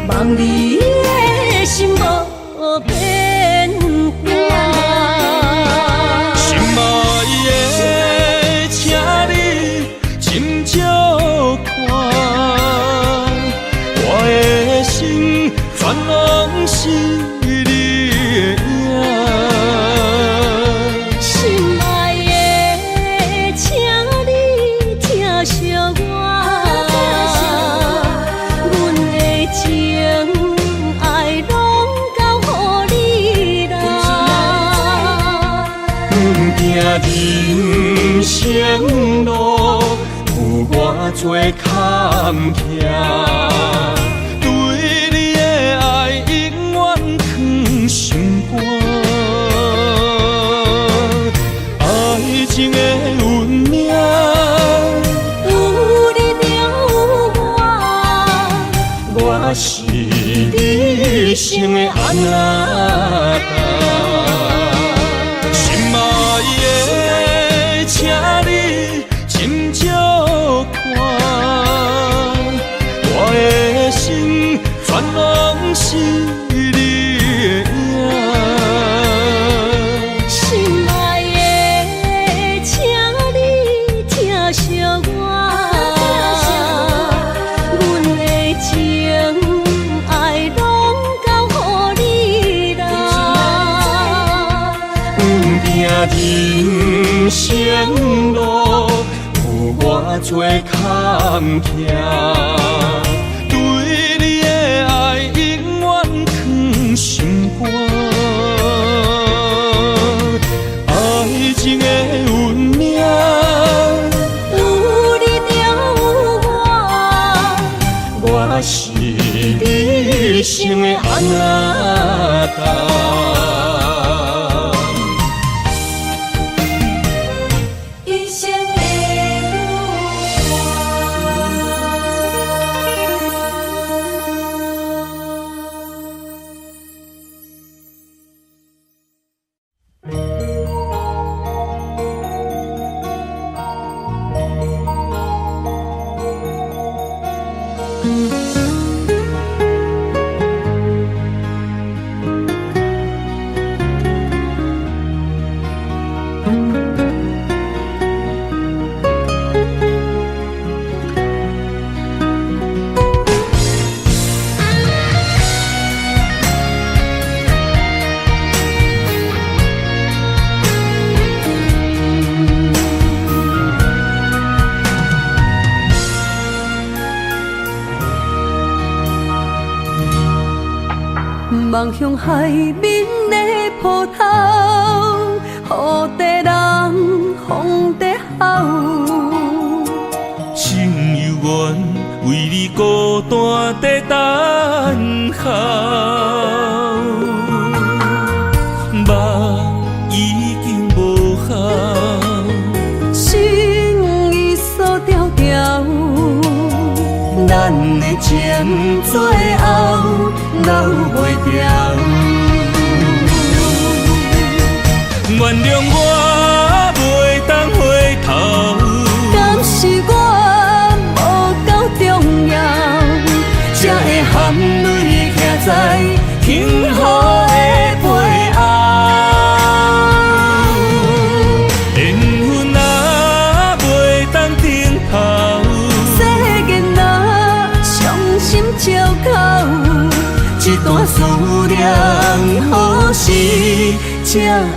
望你的心无变卦。心爱的，请你斟酌看，我的心全拢是你的影。心爱的，请你疼惜我，阮的情爱拢交予你啦。人生路有偌多坎坷，对你的爱永远藏心肝，爱情的运命，有你有我，我是你生的安那达。心爱的，请你斟酌看，我的心全拢是你的影。心爱的，请你疼人生路，予我做坎坷。对你的爱永远藏心肝，爱情的运命，有你就有我，我是你生的阿达。一生的望向海面的波涛，雨地人，风地吼。心犹原为你孤单在等候，目已经无效，心已锁条条，咱的情最后留袂掉。原谅我袂当回头，敢是我无够重要，才会含泪徛在幸福的背后。缘分若袂当停靠，世间若伤心借口，一段思念何时才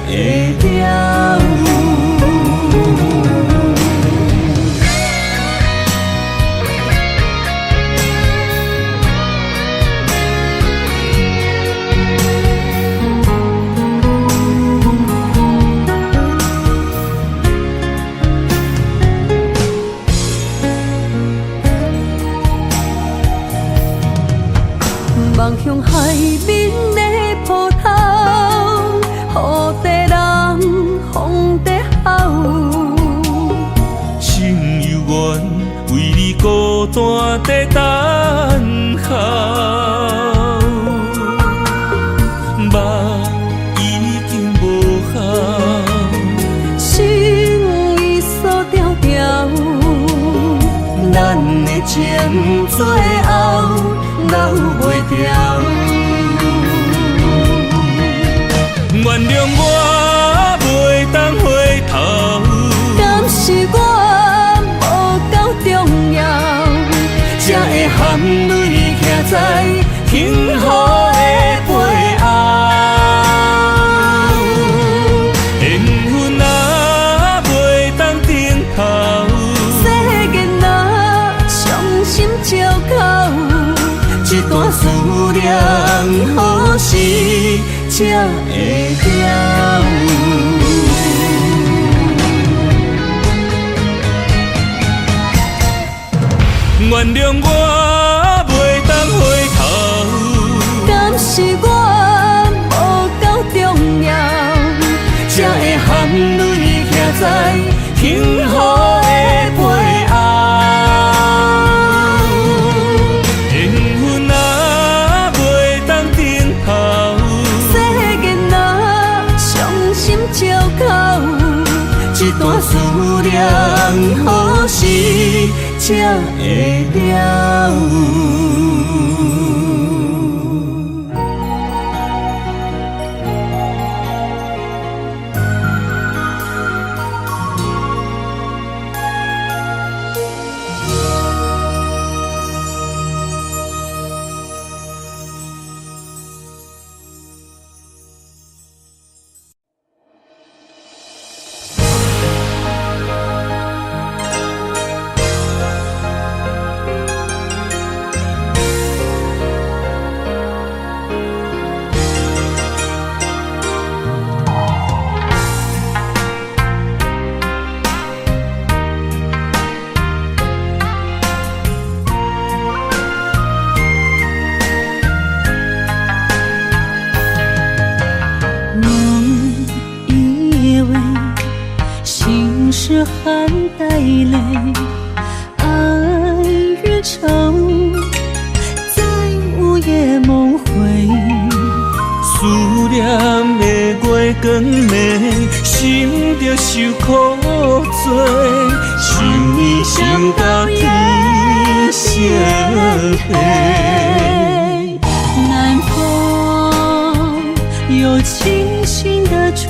会了？望向海面的波涛，雨地人，风地吼。心犹原为你孤单在等候，目已经无效，心已锁条条，咱的情最后留袂掉。原谅我袂当回头，敢是我无够重要，才会含泪徛在幸福的背后。缘分若袂当停靠，世间若伤心借口，一段思念何时才会了？原谅我袂当回头，敢是我无够重要，才会含泪徛在幸福的背后。缘分若袂当停靠，世间若伤心借口，一段思念何时才会了？含带泪，爱与愁在午夜梦回。思念的月光暝，心着受苦做，想你想到天色黑。南风又轻轻地吹，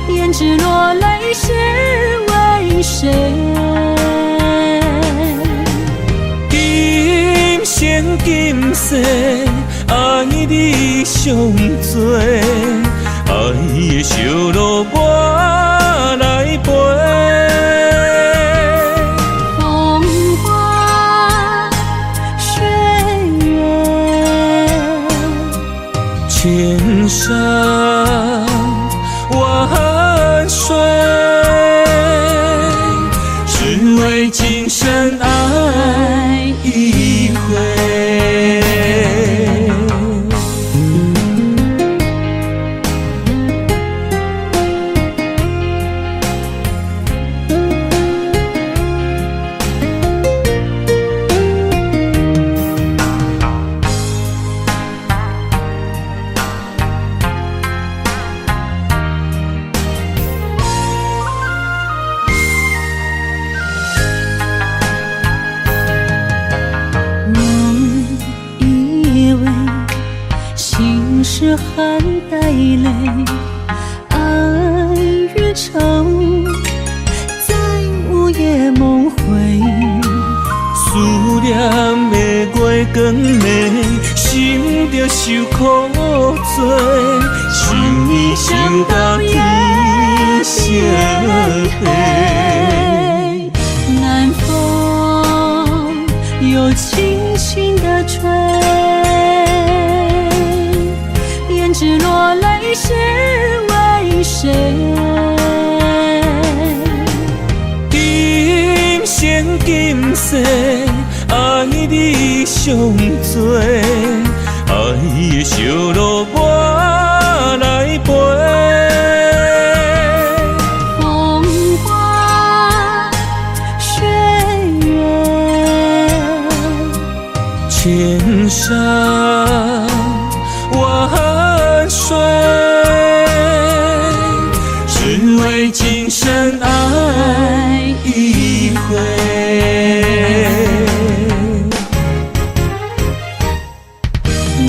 胭脂落泪是为谁？今生今世，爱你上多，爱的烧路我来陪。风花雪月，千山万水，只为今生爱一回。是含带泪，爱与愁在午夜梦回。思念的月光暝，心着受苦做，想你想到天色黑。南风又轻轻地吹，胭脂落泪是为谁？今生今世，爱你上多，爱的烧路我来陪。风花雪月，千山万水，只为今生爱一回。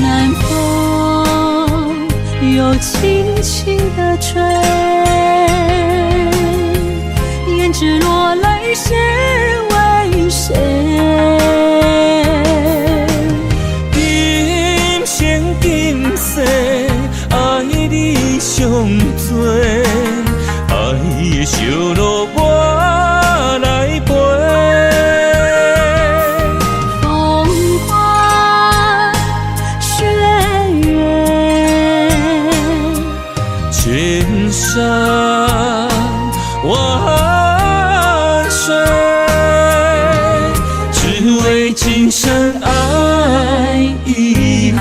南风又轻轻地吹，胭脂落泪是为谁？今生今世，爱你上多，爱的烧路我来陪。风花雪月，千山万水，只为今生爱一回，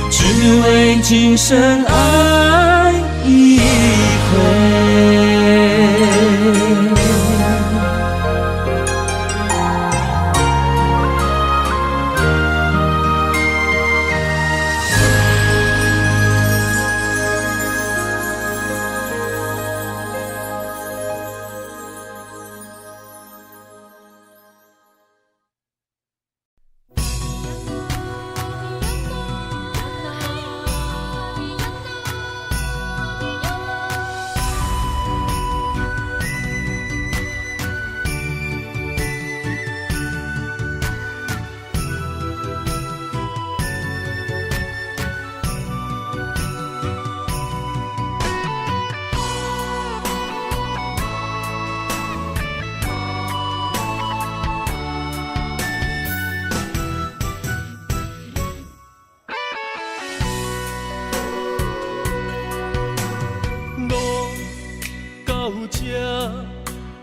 只为今生爱一回。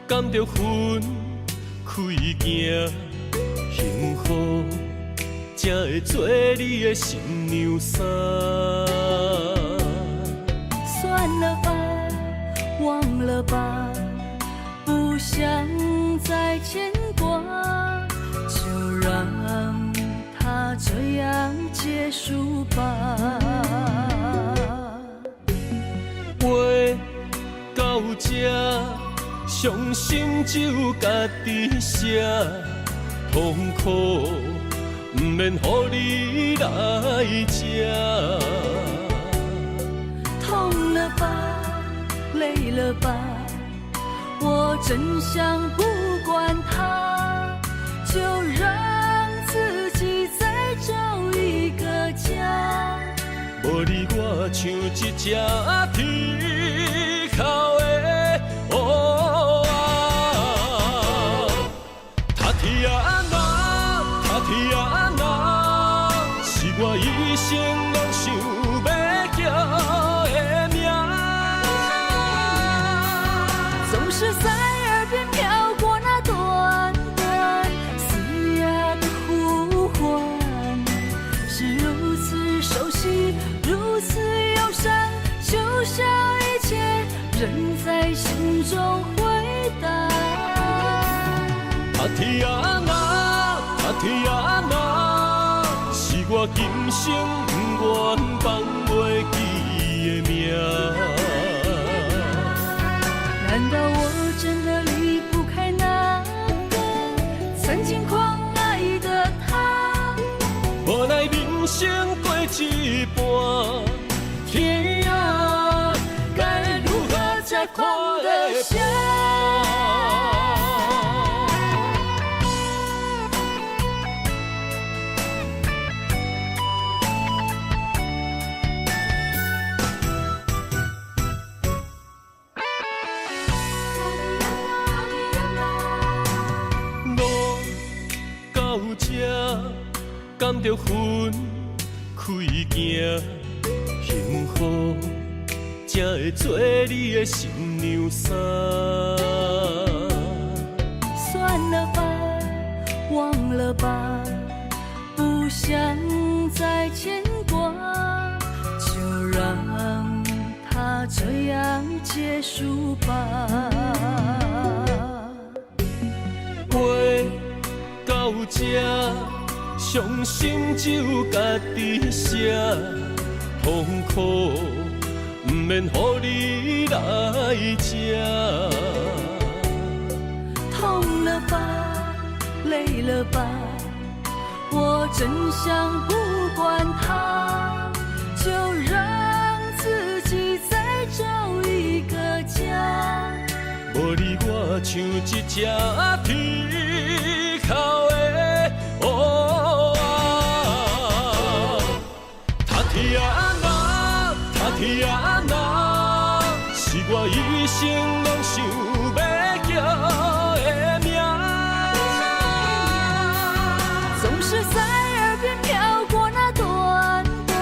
甘着分开行，幸福才会做你的新娘衫。算了吧，忘了吧，不想再牵挂，就让它这样结束吧。话到这，伤心只有家己写，痛苦不免予你来吃。痛了吧，累了吧，我真想不管它，就让自己再找一个家。无你我像一只啼哭的乌鸦，他啼啊那，他啼啊那，是我一生拢想要叫的名。总是在耳边飘过那短短嘶哑的呼唤，是如此熟悉，如此忧伤，就像一切仍在心中回荡。他啼啊那，他啼啊那，是我今生不愿放袂记的名。难道我真的离不开那个曾经狂爱的他？无奈人生过一半，天啊，该如何才看得下？路到这，甘着分开行，幸福才会做你的新娘衫。算了吧，忘了吧，不想再牵挂，就让它这样结束吧。话到这，伤心只有家己写，痛苦不免予你来吃。痛了吧，累了吧，我真想不管它，就让自己再找一个家。无你我像一只啼哭的乌鸦，他啼啊那，他啼啊那，是我一生拢想要叫的名。总是在耳边飘过那短短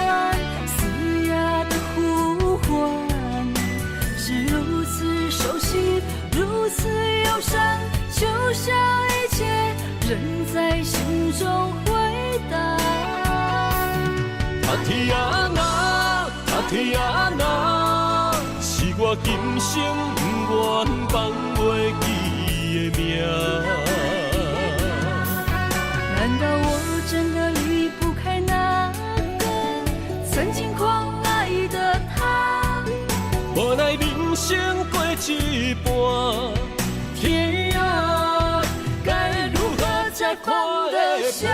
嘶哑的呼唤，是如此熟悉，如此忧伤，就像一切仍在心中回荡。他啼啊那，他啼啊那，是我今生不愿放袂记的名。难道我真的离不开那个曾经狂爱的他？无奈人生过一半，天啊，该如何才看得下？